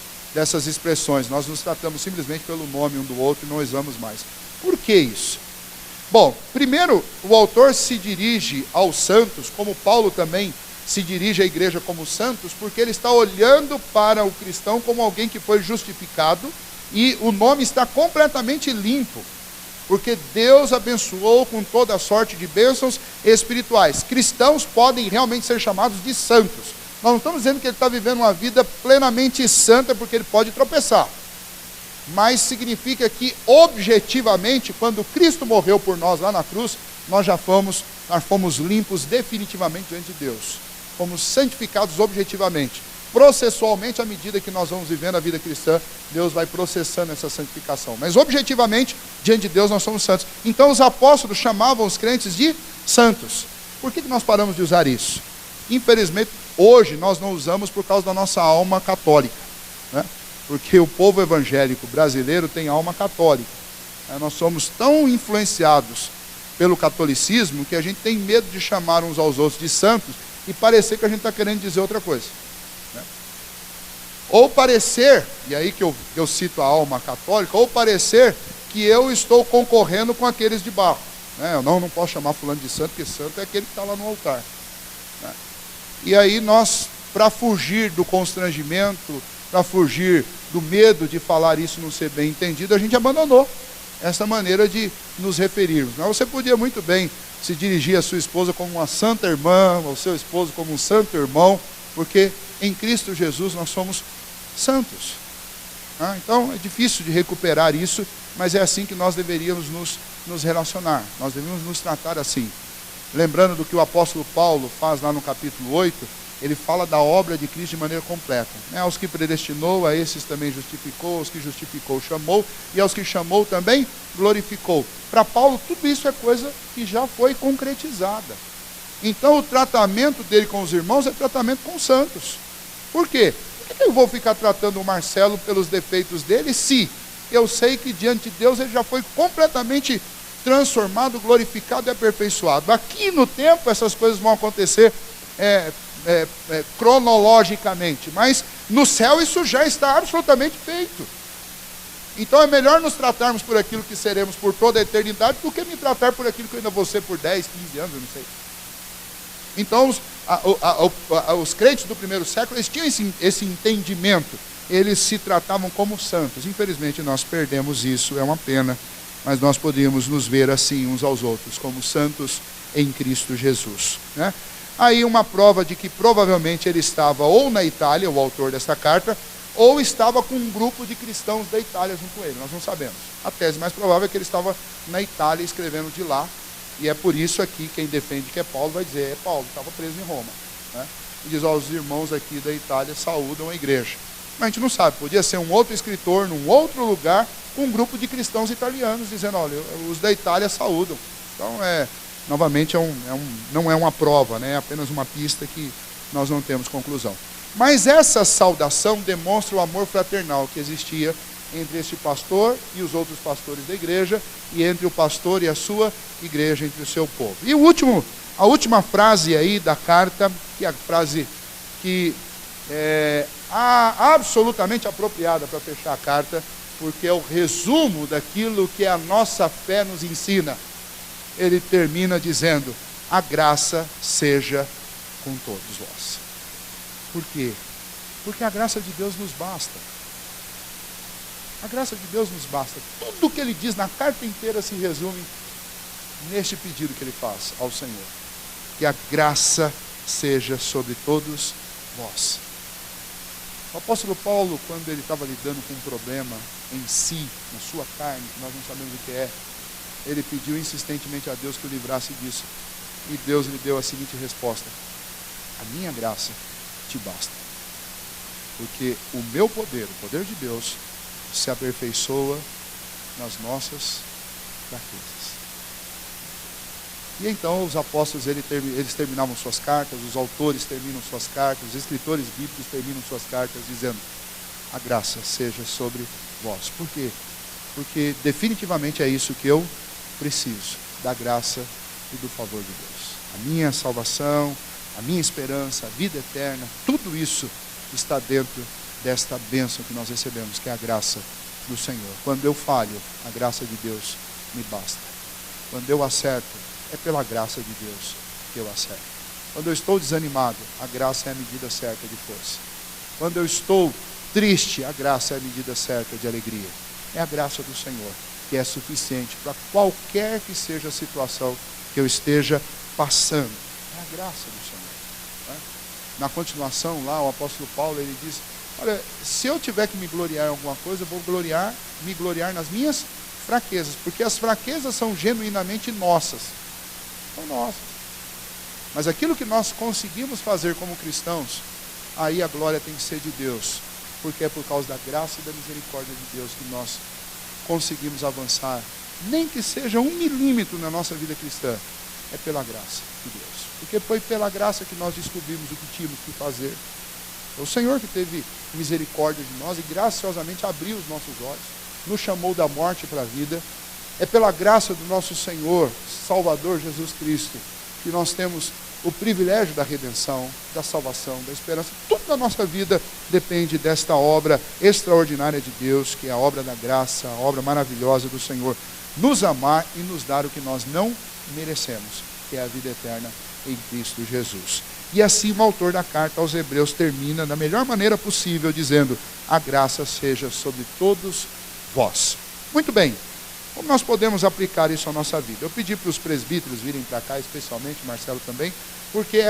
expressões. Nós nos tratamos simplesmente pelo nome um do outro e não usamos mais. Por que isso? Bom, primeiro, o autor se dirige aos santos, como Paulo também se dirige à igreja como santos, porque ele está olhando para o cristão como alguém que foi justificado e o nome está completamente limpo, porque Deus abençoou com toda a sorte de bênçãos espirituais. Cristãos podem realmente ser chamados de santos. Nós não estamos dizendo que ele está vivendo uma vida plenamente santa, porque ele pode tropeçar. Mas significa que, objetivamente, quando Cristo morreu por nós lá na cruz, nós fomos limpos definitivamente diante de Deus. Fomos santificados objetivamente. Processualmente, à medida que nós vamos vivendo a vida cristã, Deus vai processando essa santificação. Mas objetivamente, diante de Deus, nós somos santos. Então os apóstolos chamavam os crentes de santos. Por que nós paramos de usar isso? Infelizmente, hoje nós não usamos por causa da nossa alma católica, né? Porque o povo evangélico brasileiro tem alma católica. Nós somos tão influenciados pelo catolicismo que a gente tem medo de chamar uns aos outros de santos e parecer que a gente está querendo dizer outra coisa. Ou parecer, e aí que eu cito a alma católica, ou parecer que eu estou concorrendo com aqueles de barro. Eu não posso chamar fulano de santo, porque santo é aquele que está lá no altar. E aí nós, para fugir do constrangimento, para fugir do medo de falar isso não ser bem entendido, a gente abandonou essa maneira de nos referirmos. Mas você podia muito bem se dirigir à sua esposa como uma santa irmã, ao seu esposo como um santo irmão, porque em Cristo Jesus nós somos santos. Então é difícil de recuperar isso, mas é assim que nós deveríamos nos relacionar, nós deveríamos nos tratar assim. Lembrando do que o apóstolo Paulo faz lá no capítulo 8, ele fala da obra de Cristo de maneira completa. Aos que predestinou, a esses também justificou, aos que justificou, chamou, e aos que chamou também glorificou. Para Paulo, tudo isso é coisa que já foi concretizada. Então o tratamento dele com os irmãos é tratamento com os santos. Por quê? Por que eu vou ficar tratando o Marcelo pelos defeitos dele, se eu sei que diante de Deus ele já foi completamente transformado, glorificado e aperfeiçoado? Aqui no tempo essas coisas vão acontecer cronologicamente, mas no céu isso já está absolutamente feito. Então é melhor nos tratarmos por aquilo que seremos por toda a eternidade do que me tratar por aquilo que eu ainda vou ser por 10, 15 anos, eu não sei. Então os crentes do primeiro século, eles tinham esse entendimento, eles se tratavam como santos. Infelizmente nós perdemos isso, é uma pena, mas nós podíamos nos ver assim uns aos outros, como santos em Cristo Jesus, né? Aí uma prova de que provavelmente ele estava ou na Itália, o autor dessa carta, ou estava com um grupo de cristãos da Itália junto com ele, nós não sabemos. A tese mais provável é que ele estava na Itália escrevendo de lá, e é por isso aqui quem defende que é Paulo vai dizer, é Paulo, estava preso em Roma, né? E diz, os irmãos aqui da Itália saúdam a igreja. Mas a gente não sabe, podia ser um outro escritor num outro lugar, com um grupo de cristãos italianos, dizendo, olha, os da Itália saúdam. Então novamente não é uma prova, né? É apenas uma pista que nós não temos conclusão. Mas essa saudação demonstra o amor fraternal que existia entre esse pastor e os outros pastores da igreja, e entre o pastor e a sua igreja, entre o seu povo. E a última frase aí da carta, que é a frase que é absolutamente apropriada para fechar a carta, porque é o resumo daquilo que a nossa fé nos ensina. Ele termina dizendo, a graça seja com todos vós. Por quê? Porque a graça de Deus nos basta. A graça de Deus nos basta. Tudo o que ele diz na carta inteira se resume neste pedido que ele faz ao Senhor. Que a graça seja sobre todos vós. O apóstolo Paulo, quando ele estava lidando com um problema em si, na sua carne, que nós não sabemos o que é, ele pediu insistentemente a Deus que o livrasse disso. E Deus lhe deu a seguinte resposta: a minha graça te basta. Porque o meu poder, o poder de Deus, se aperfeiçoa nas nossas fraquezas. E então os apóstolos, eles terminavam suas cartas, os autores terminam suas cartas, os escritores bíblicos terminam suas cartas dizendo, a graça seja sobre vós. Por quê? Porque definitivamente é isso que eu preciso, da graça e do favor de Deus. A minha salvação, a minha esperança, a vida eterna, tudo isso está dentro desta bênção que nós recebemos, que é a graça do Senhor. Quando eu falho, a graça de Deus me basta. Quando eu acerto, é pela graça de Deus que eu acerto. Quando eu estou desanimado, a graça é a medida certa de força. Quando eu estou triste, a graça é a medida certa de alegria. É a graça do Senhor que é suficiente para qualquer que seja a situação que eu esteja passando. É a graça do Senhor, né? Na continuação lá, o apóstolo Paulo, ele diz: olha, se eu tiver que me gloriar em alguma coisa, eu vou me gloriar nas minhas fraquezas, porque as fraquezas são genuinamente nossas. São nossas. Mas aquilo que nós conseguimos fazer como cristãos, aí a glória tem que ser de Deus, porque é por causa da graça e da misericórdia de Deus que nós conseguimos avançar, nem que seja 1 milímetro na nossa vida cristã. É pela graça de Deus, porque foi pela graça que nós descobrimos o que tínhamos que fazer. É o Senhor que teve misericórdia de nós e graciosamente abriu os nossos olhos, nos chamou da morte para a vida. É pela graça do nosso Senhor, Salvador Jesus Cristo, que nós temos o privilégio da redenção, da salvação, da esperança. Tudo na nossa vida depende desta obra extraordinária de Deus, que é a obra da graça, a obra maravilhosa do Senhor, nos amar e nos dar o que nós não merecemos, que é a vida eterna em Cristo Jesus. E assim o autor da carta aos Hebreus termina da melhor maneira possível, dizendo: a graça seja sobre todos vós. Muito bem, como nós podemos aplicar isso à nossa vida? Eu pedi para os presbíteros virem para cá, especialmente Marcelo também, porque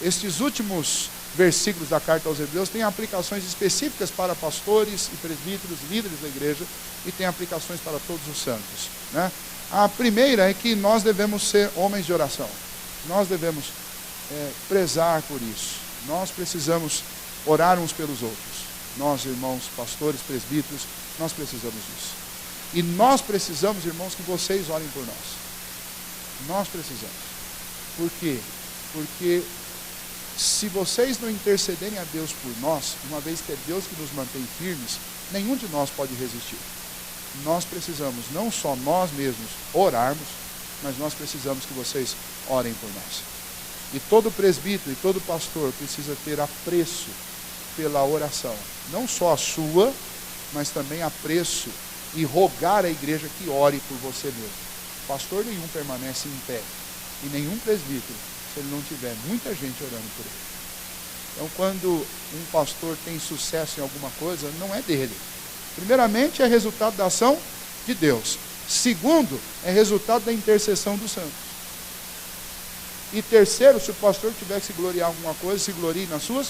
estes últimos versículos da carta aos Hebreus têm aplicações específicas para pastores e presbíteros, líderes da igreja, e tem aplicações para todos os santos, né? A primeira é que nós devemos ser homens de oração. Nós devemos prezar por isso. Nós precisamos orar uns pelos outros. Nós, irmãos, pastores, presbíteros, nós precisamos disso. E nós precisamos, irmãos, que vocês orem por nós. Nós precisamos. Por quê? Porque se vocês não intercederem a Deus por nós, uma vez que é Deus que nos mantém firmes, nenhum de nós pode resistir. Nós precisamos, não só nós mesmos orarmos, mas nós precisamos que vocês orem por nós. E todo presbítero e todo pastor precisa ter apreço pela oração. Não só a sua, mas também apreço e rogar à igreja que ore por você mesmo. Pastor nenhum permanece em pé, e nenhum presbítero, se ele não tiver muita gente orando por ele. Então, quando um pastor tem sucesso em alguma coisa, não é dele. Primeiramente, é resultado da ação de Deus. Segundo, é resultado da intercessão dos santos. E terceiro, se o pastor tiver que se gloriar em alguma coisa, se glorie nas suas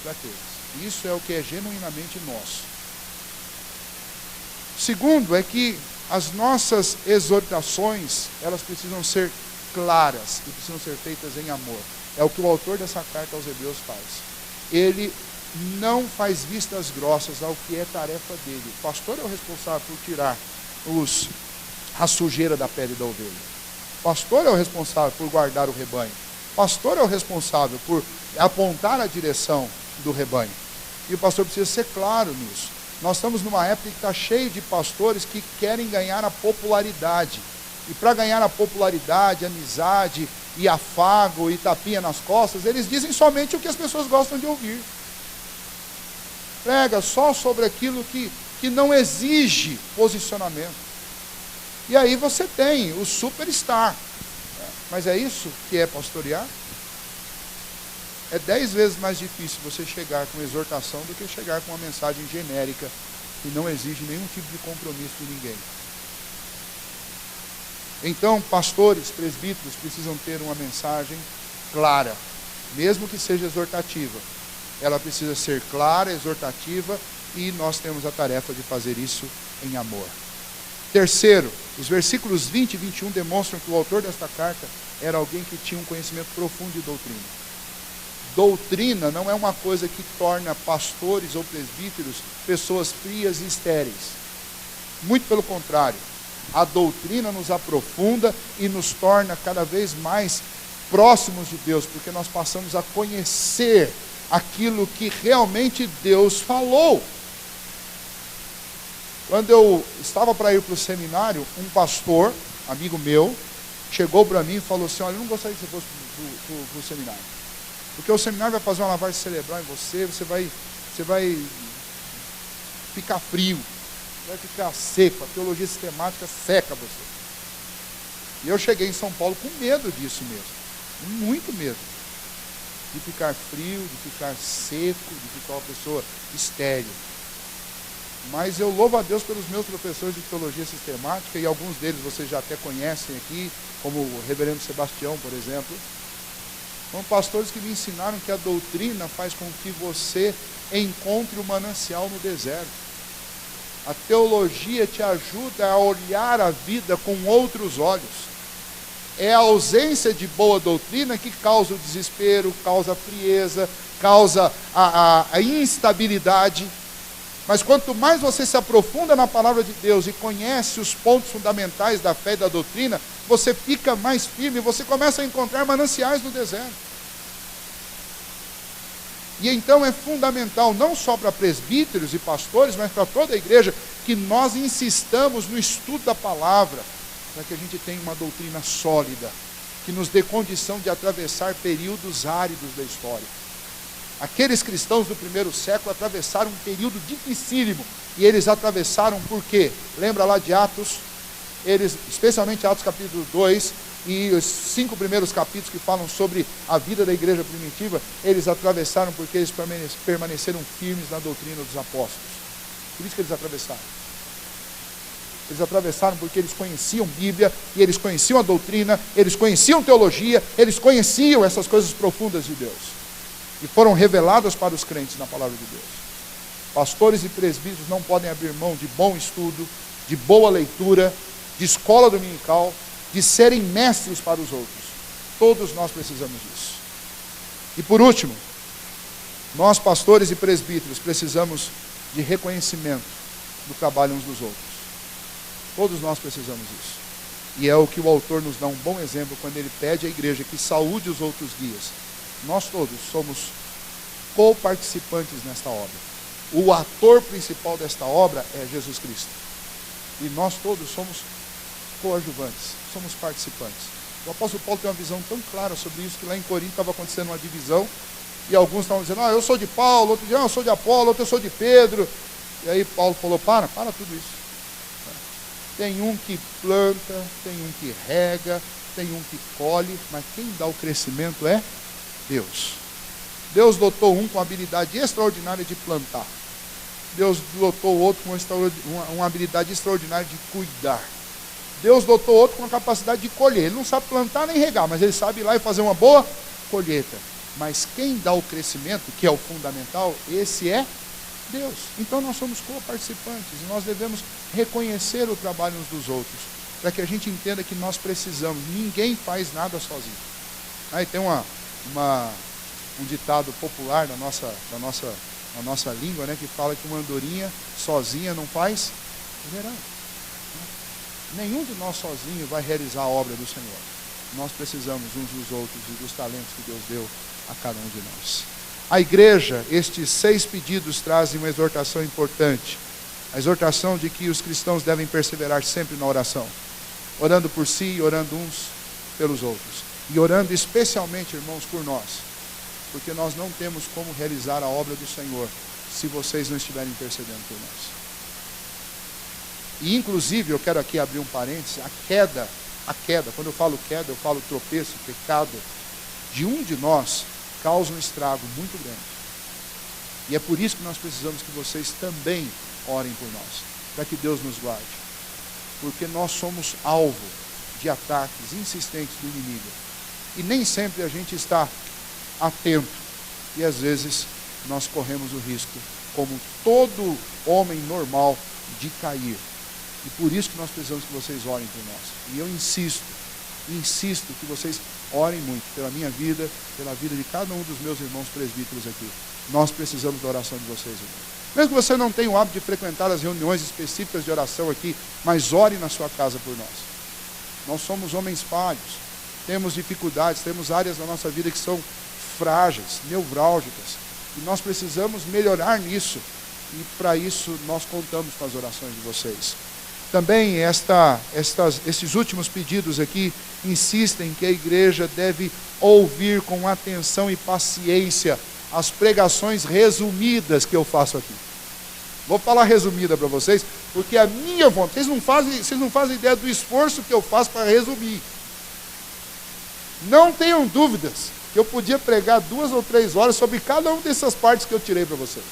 fraquezas. Isso é o que é genuinamente nosso. Segundo, é que as nossas exortações, elas precisam ser claras e precisam ser feitas em amor. É o que o autor dessa carta aos Hebreus faz. Ele não faz vistas grossas ao que é tarefa dele. O pastor é o responsável por tirar a sujeira da pele da ovelha. O pastor é o responsável por guardar o rebanho. O pastor é o responsável por apontar a direção do rebanho. E o pastor precisa ser claro nisso. Nós estamos numa época que está cheio de pastores que querem ganhar a popularidade. E para ganhar a popularidade, amizade e afago e tapinha nas costas, eles dizem somente o que as pessoas gostam de ouvir. Prega só sobre aquilo que não exige posicionamento. E aí você tem o superstar. Mas é isso que é pastorear? É 10 vezes mais difícil você chegar com exortação do que chegar com uma mensagem genérica que não exige nenhum tipo de compromisso de ninguém. Então, pastores, presbíteros precisam ter uma mensagem clara, mesmo que seja exortativa. Ela precisa ser clara, exortativa, e nós temos a tarefa de fazer isso em amor. Terceiro, os versículos 20 e 21 demonstram que o autor desta carta era alguém que tinha um conhecimento profundo de doutrina. Doutrina não é uma coisa que torna pastores ou presbíteros pessoas frias e estéreis. Muito pelo contrário. A doutrina nos aprofunda e nos torna cada vez mais próximos de Deus, porque nós passamos a conhecer aquilo que realmente Deus falou. Quando eu estava para ir para o seminário, um pastor, amigo meu, chegou para mim e falou assim, olha, eu não gostaria que você fosse para o seminário. Porque o seminário vai fazer uma lavagem cerebral em você, você vai ficar frio, vai ficar seco, a teologia sistemática seca você. E eu cheguei em São Paulo com medo disso mesmo, muito medo. De ficar frio, de ficar seco, de ficar uma pessoa estéril. Mas eu louvo a Deus pelos meus professores de teologia sistemática, e alguns deles vocês já até conhecem aqui, como o reverendo Sebastião, por exemplo. São pastores que me ensinaram que a doutrina faz com que você encontre o manancial no deserto. A teologia te ajuda a olhar a vida com outros olhos. É a ausência de boa doutrina que causa o desespero, causa a frieza, causa a instabilidade. Mas quanto mais você se aprofunda na palavra de Deus e conhece os pontos fundamentais da fé e da doutrina, você fica mais firme, você começa a encontrar mananciais no deserto. E então é fundamental, não só para presbíteros e pastores, mas para toda a igreja, que nós insistamos no estudo da palavra, para que a gente tenha uma doutrina sólida, que nos dê condição de atravessar períodos áridos da história. Aqueles cristãos do primeiro século atravessaram um período dificílimo, e eles atravessaram por quê? Lembra lá de Atos, especialmente Atos capítulo 2, e os 5 primeiros capítulos que falam sobre a vida da igreja primitiva, eles atravessaram porque eles permaneceram firmes na doutrina dos apóstolos. Por isso que eles atravessaram. Eles atravessaram porque eles conheciam Bíblia, e eles conheciam a doutrina, eles conheciam teologia, eles conheciam essas coisas profundas de Deus. E foram reveladas para os crentes na palavra de Deus. Pastores e presbíteros não podem abrir mão de bom estudo, de boa leitura, de escola dominical, de serem mestres para os outros. Todos nós precisamos disso. E por último, nós pastores e presbíteros precisamos de reconhecimento do trabalho uns dos outros. Todos nós precisamos disso. E é o que o autor nos dá um bom exemplo quando ele pede à igreja que saúde os outros guias. Nós todos somos co-participantes nesta obra. O ator principal desta obra é Jesus Cristo. E nós todos somos coadjuvantes, somos participantes. O apóstolo Paulo tem uma visão tão clara sobre isso, que lá em Corinto estava acontecendo uma divisão, e alguns estavam dizendo, eu sou de Paulo, outro dia, eu sou de Apolo, outro eu sou de Pedro. E aí Paulo falou, para tudo isso. Tem um que planta, tem um que rega, tem um que colhe, mas quem dá o crescimento é Deus. Deus dotou um com a habilidade extraordinária de plantar. Deus dotou o outro com uma habilidade extraordinária de cuidar. Deus dotou outro com a capacidade de colher. Ele não sabe plantar nem regar, mas ele sabe ir lá e fazer uma boa colheita. Mas quem dá o crescimento, que é o fundamental, esse é Deus. Então nós somos co-participantes e nós devemos reconhecer o trabalho uns dos outros, para que a gente entenda que nós precisamos. Ninguém faz nada sozinho. Aí tem um ditado popular na nossa língua, né, que fala que uma andorinha sozinha não faz verão. Nenhum de nós sozinho vai realizar a obra do Senhor. Nós precisamos uns dos outros e dos talentos que Deus deu a cada um de nós. A igreja, estes 6 pedidos trazem uma exortação importante. A exortação de que os cristãos devem perseverar sempre na oração, orando por si e orando uns pelos outros. E orando especialmente, irmãos, por nós, porque nós não temos como realizar a obra do Senhor se vocês não estiverem intercedendo por nós. E inclusive, eu quero aqui abrir um parênteses, a queda, quando eu falo queda, eu falo tropeço, pecado, de um de nós causa um estrago muito grande. E é por isso que nós precisamos que vocês também orem por nós, para que Deus nos guarde. Porque nós somos alvo de ataques insistentes do inimigo. E nem sempre a gente está atento. E às vezes nós corremos o risco, como todo homem normal, de cair. E por isso que nós precisamos que vocês orem por nós. E eu insisto que vocês orem muito pela minha vida, pela vida de cada um dos meus irmãos presbíteros aqui. Nós precisamos da oração de vocês, irmãos. Mesmo que você não tenha o hábito de frequentar as reuniões específicas de oração aqui, mas ore na sua casa por nós. Nós somos homens falhos, temos dificuldades, temos áreas da nossa vida que são frágeis, nevrálgicas, e nós precisamos melhorar nisso, e para isso nós contamos com as orações de vocês. Também esses últimos pedidos aqui insistem que a igreja deve ouvir com atenção e paciência as pregações resumidas que eu faço aqui. Vou falar resumida para vocês, porque a minha vontade, vocês não fazem ideia do esforço que eu faço para resumir. Não tenham dúvidas que eu podia pregar 2 ou 3 horas sobre cada uma dessas partes que eu tirei para vocês.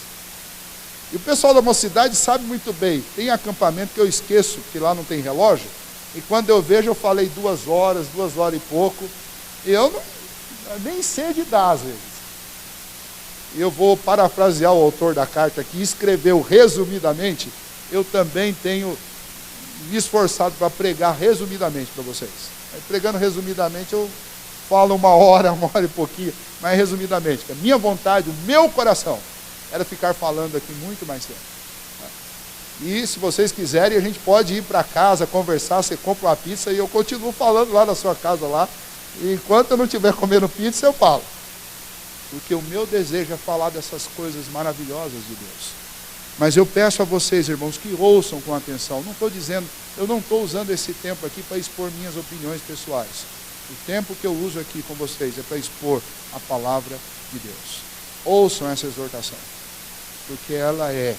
E o pessoal da mocidade sabe muito bem, tem acampamento que eu esqueço, que lá não tem relógio, e quando eu vejo eu falei 2 horas, 2 horas e pouco, e eu nem sei de dar às vezes. Eu vou parafrasear o autor da carta que escreveu resumidamente, eu também tenho me esforçado para pregar resumidamente para vocês. Aí, pregando resumidamente eu falo 1 hora, 1 hora e pouquinho, mas resumidamente, que a minha vontade, o meu coração, era ficar falando aqui muito mais tempo. E se vocês quiserem, a gente pode ir para casa, conversar, você compra uma pizza e eu continuo falando lá na sua casa lá. E enquanto eu não estiver comendo pizza, eu falo. Porque o meu desejo é falar dessas coisas maravilhosas de Deus. Mas eu peço a vocês, irmãos, que ouçam com atenção. Eu não estou usando esse tempo aqui para expor minhas opiniões pessoais. O tempo que eu uso aqui com vocês é para expor a palavra de Deus. Ouçam essa exortação, porque ela é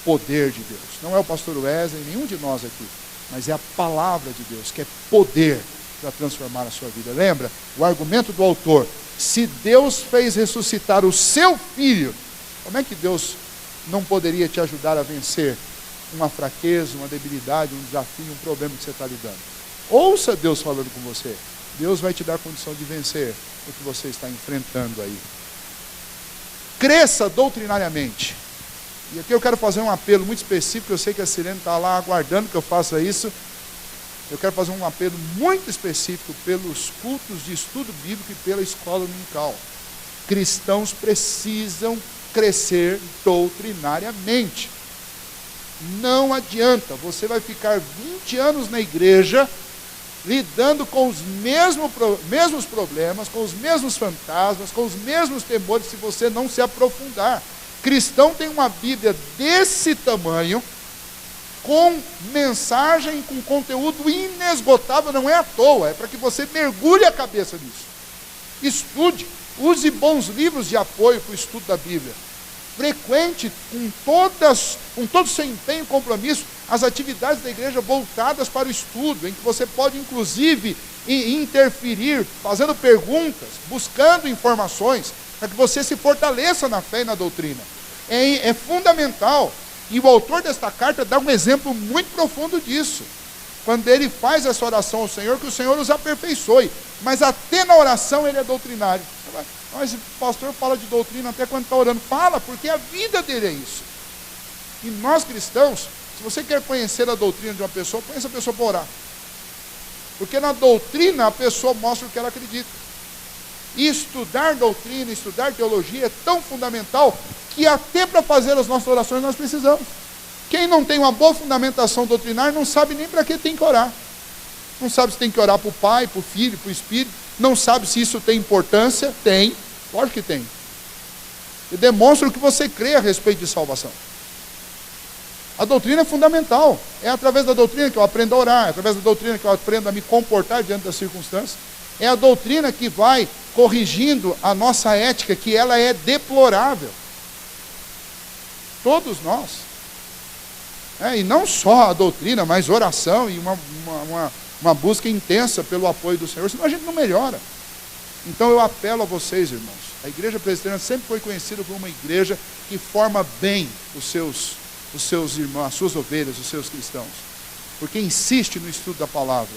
poder de Deus. Não é o pastor Wesley, nenhum de nós aqui, mas é a palavra de Deus, que é poder para transformar a sua vida. Lembra? O argumento do autor: se Deus fez ressuscitar o seu filho, como é que Deus não poderia te ajudar a vencer uma fraqueza, uma debilidade, um desafio, um problema que você está lidando? Ouça Deus falando com você. Deus vai te dar condição de vencer o que você está enfrentando aí. Cresça doutrinariamente. E aqui eu quero fazer um apelo muito específico. Eu sei que a Sirene está lá aguardando que eu faça isso. Eu quero fazer um apelo muito específico pelos cultos de estudo bíblico e pela escola dominical. Cristãos precisam crescer doutrinariamente. Não adianta, você vai ficar 20 anos na igreja lidando com os mesmos problemas, com os mesmos fantasmas, com os mesmos temores, se você não se aprofundar. Cristão tem uma Bíblia desse tamanho, com mensagem, com conteúdo inesgotável, não é à toa, é para que você mergulhe a cabeça nisso. Estude, use bons livros de apoio para o estudo da Bíblia. Frequente com todo o seu empenho e compromisso as atividades da igreja voltadas para o estudo, em que você pode inclusive interferir, fazendo perguntas, buscando informações, para que você se fortaleça na fé e na doutrina. É fundamental. E o autor desta carta dá um exemplo muito profundo disso. Quando ele faz essa oração ao Senhor, que o Senhor os aperfeiçoe. Mas até na oração ele é doutrinário. Mas o pastor fala de doutrina até quando está orando. Fala, porque a vida dele é isso. E nós cristãos, se você quer conhecer a doutrina de uma pessoa, conheça a pessoa para orar. Porque na doutrina a pessoa mostra o que ela acredita. E estudar doutrina, estudar teologia é tão fundamental que até para fazer as nossas orações nós precisamos. Quem não tem uma boa fundamentação doutrinária não sabe nem para que tem que orar. Não sabe se tem que orar para o Pai, para o Filho, para o Espírito. Não sabe se isso tem importância. Tem, lógico que tem. E demonstra o que você crê a respeito de salvação. A doutrina é fundamental. É através da doutrina que eu aprendo a orar, é através da doutrina que eu aprendo a me comportar diante das circunstâncias. É a doutrina que vai corrigindo a nossa ética, que ela é deplorável. Todos nós. E não só a doutrina, mas oração e uma busca intensa pelo apoio do Senhor, senão a gente não melhora. Então eu apelo a vocês, irmãos. A igreja presbiteriana sempre foi conhecida como uma igreja que forma bem os seus irmãos, as suas ovelhas, os seus cristãos, porque insiste no estudo da palavra.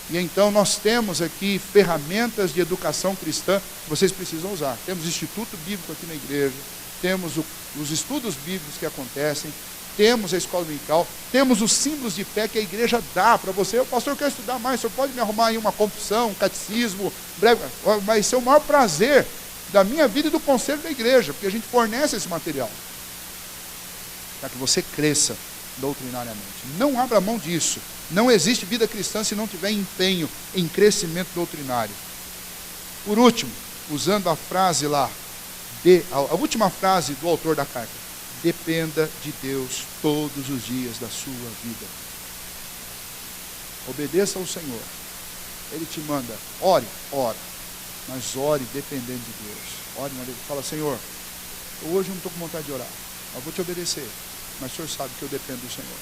E então nós temos aqui ferramentas de educação cristã que vocês precisam usar. Temos instituto bíblico aqui na igreja, temos os estudos bíblicos que acontecem, temos a escola dominical, temos os símbolos de fé que a igreja dá para você. O pastor quer estudar mais, o senhor pode me arrumar aí uma confissão, um catecismo, breve. Vai ser o maior prazer da minha vida e do conselho da igreja, porque a gente fornece esse material para que você cresça doutrinariamente. Não abra mão disso. Não existe vida cristã se não tiver empenho em crescimento doutrinário. Por último, usando a frase lá, a última frase do autor da carta: Dependa de Deus todos os dias da sua vida. Obedeça ao Senhor. Ele te manda, ore, ora. Mas ore dependendo de Deus. Ore na Deus. Fala, Senhor, eu hoje não estou com vontade de orar. Eu vou te obedecer. Mas o Senhor sabe que eu dependo do Senhor.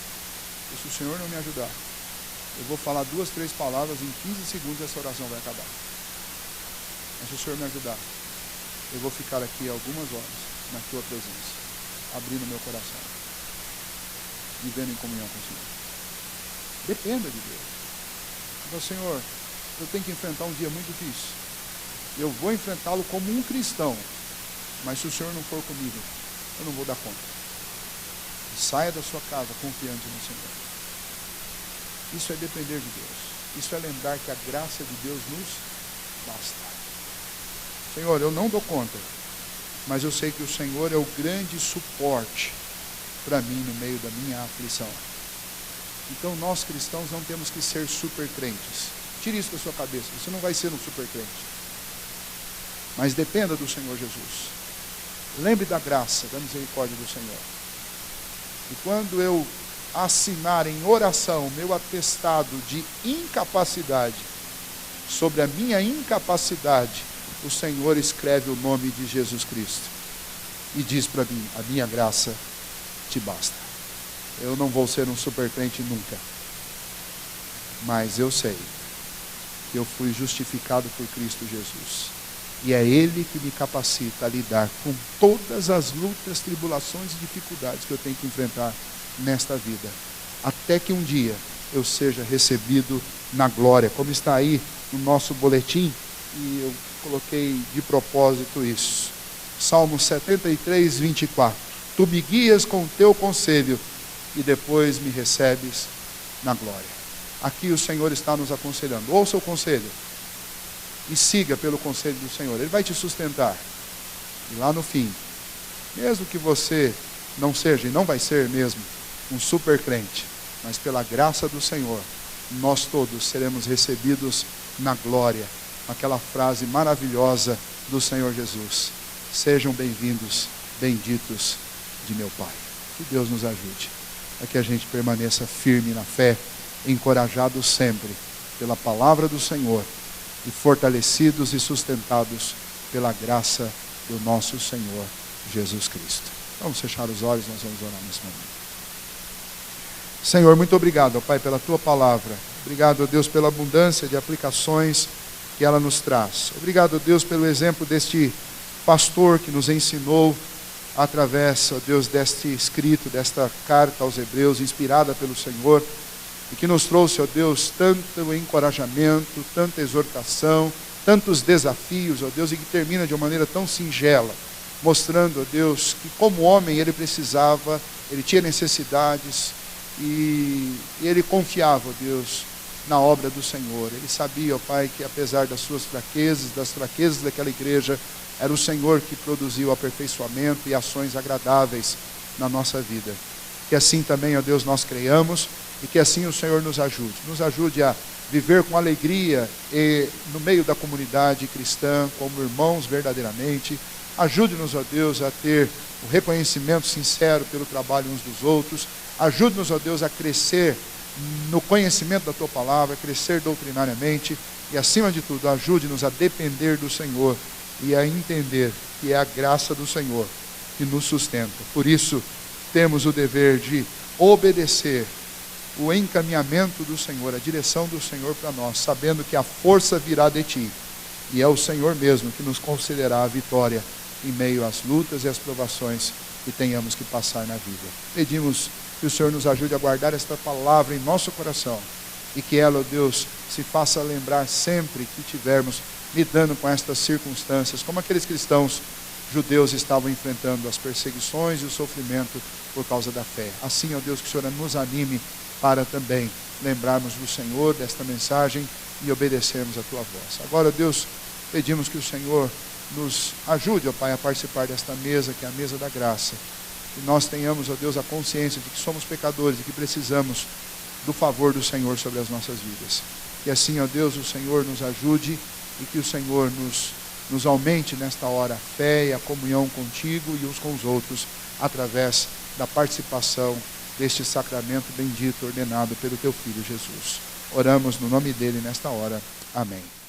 E se o Senhor não me ajudar, eu vou falar 2, 3 palavras, em 15 segundos essa oração vai acabar. Mas se o Senhor me ajudar, eu vou ficar aqui algumas horas na tua presença, abrindo meu coração, vivendo em comunhão com o Senhor. Dependa de Deus. Então, Senhor, eu tenho que enfrentar um dia muito difícil. Eu vou enfrentá-lo como um cristão, mas se o Senhor não for comigo, eu não vou dar conta. Saia da sua casa confiante no Senhor. Isso é depender de Deus. Isso é lembrar que a graça de Deus nos basta. Senhor, eu não dou conta, mas eu sei que o Senhor é o grande suporte para mim no meio da minha aflição. Então nós cristãos não temos que ser super crentes. Tire isso da sua cabeça, você não vai ser um super crente. Mas dependa do Senhor Jesus. Lembre da graça, da misericórdia do Senhor. E quando eu assinar em oração meu atestado de incapacidade, sobre a minha incapacidade, o Senhor escreve o nome de Jesus Cristo e diz para mim, a minha graça te basta. Eu não vou ser um super crente nunca, mas eu sei que eu fui justificado por Cristo Jesus, e é Ele que me capacita a lidar com todas as lutas, tribulações e dificuldades que eu tenho que enfrentar nesta vida, até que um dia eu seja recebido na glória, como está aí no nosso boletim, e eu coloquei de propósito isso. Salmo 73, 24. Tu me guias com o teu conselho e depois me recebes na glória. Aqui o Senhor está nos aconselhando. Ouça o conselho e siga pelo conselho do Senhor. Ele vai te sustentar. E lá no fim, mesmo que você não seja, e não vai ser mesmo, um super crente, mas pela graça do Senhor, nós todos seremos recebidos na glória. Aquela frase maravilhosa do Senhor Jesus: sejam bem-vindos, benditos de meu Pai. Que Deus nos ajude a que a gente permaneça firme na fé, encorajados sempre pela palavra do Senhor e fortalecidos e sustentados pela graça do nosso Senhor Jesus Cristo. Vamos fechar os olhos, nós vamos orar nesse momento. Senhor, muito obrigado, ó Pai, pela Tua palavra. Obrigado, ó Deus, pela abundância de aplicações que ela nos traz. Obrigado, ó Deus, pelo exemplo deste pastor que nos ensinou através, ó Deus, deste escrito, desta carta aos Hebreus, inspirada pelo Senhor, e que nos trouxe, ó Deus, tanto encorajamento, tanta exortação, tantos desafios, ó Deus, e que termina de uma maneira tão singela, mostrando, ó Deus, que como homem ele precisava, ele tinha necessidades, e ele confiava, ó Deus, na obra do Senhor. Ele sabia, ó Pai, que apesar das suas fraquezas, das fraquezas daquela igreja, era o Senhor que produziu aperfeiçoamento e ações agradáveis na nossa vida. Que assim também, ó Deus, nós creiamos, e que assim o Senhor nos ajude a viver com alegria e no meio da comunidade cristã, como irmãos verdadeiramente. Ajude-nos, ó Deus, a ter o reconhecimento sincero pelo trabalho uns dos outros. Ajude-nos, ó Deus, a crescer no conhecimento da Tua palavra, crescer doutrinariamente, e acima de tudo, ajude-nos a depender do Senhor e a entender que é a graça do Senhor que nos sustenta. Por isso, temos o dever de obedecer o encaminhamento do Senhor, a direção do Senhor para nós, sabendo que a força virá de Ti, e é o Senhor mesmo que nos concederá a vitória em meio às lutas e às provações que tenhamos que passar na vida. Pedimos que o Senhor nos ajude a guardar esta palavra em nosso coração, e que ela, ó Deus, se faça lembrar sempre que tivermos lidando com estas circunstâncias, como aqueles cristãos judeus estavam enfrentando as perseguições e o sofrimento por causa da fé. Assim, ó Deus, que o Senhor nos anime para também lembrarmos do Senhor, desta mensagem, e obedecermos a Tua voz. Agora, ó Deus, pedimos que o Senhor nos ajude, ó Pai, a participar desta mesa, que é a mesa da graça. Que nós tenhamos, ó Deus, a consciência de que somos pecadores e que precisamos do favor do Senhor sobre as nossas vidas. Que assim, ó Deus, o Senhor nos ajude e que o Senhor nos aumente nesta hora a fé e a comunhão contigo e uns com os outros, através da participação deste sacramento bendito ordenado pelo teu Filho Jesus. Oramos no nome dele nesta hora. Amém.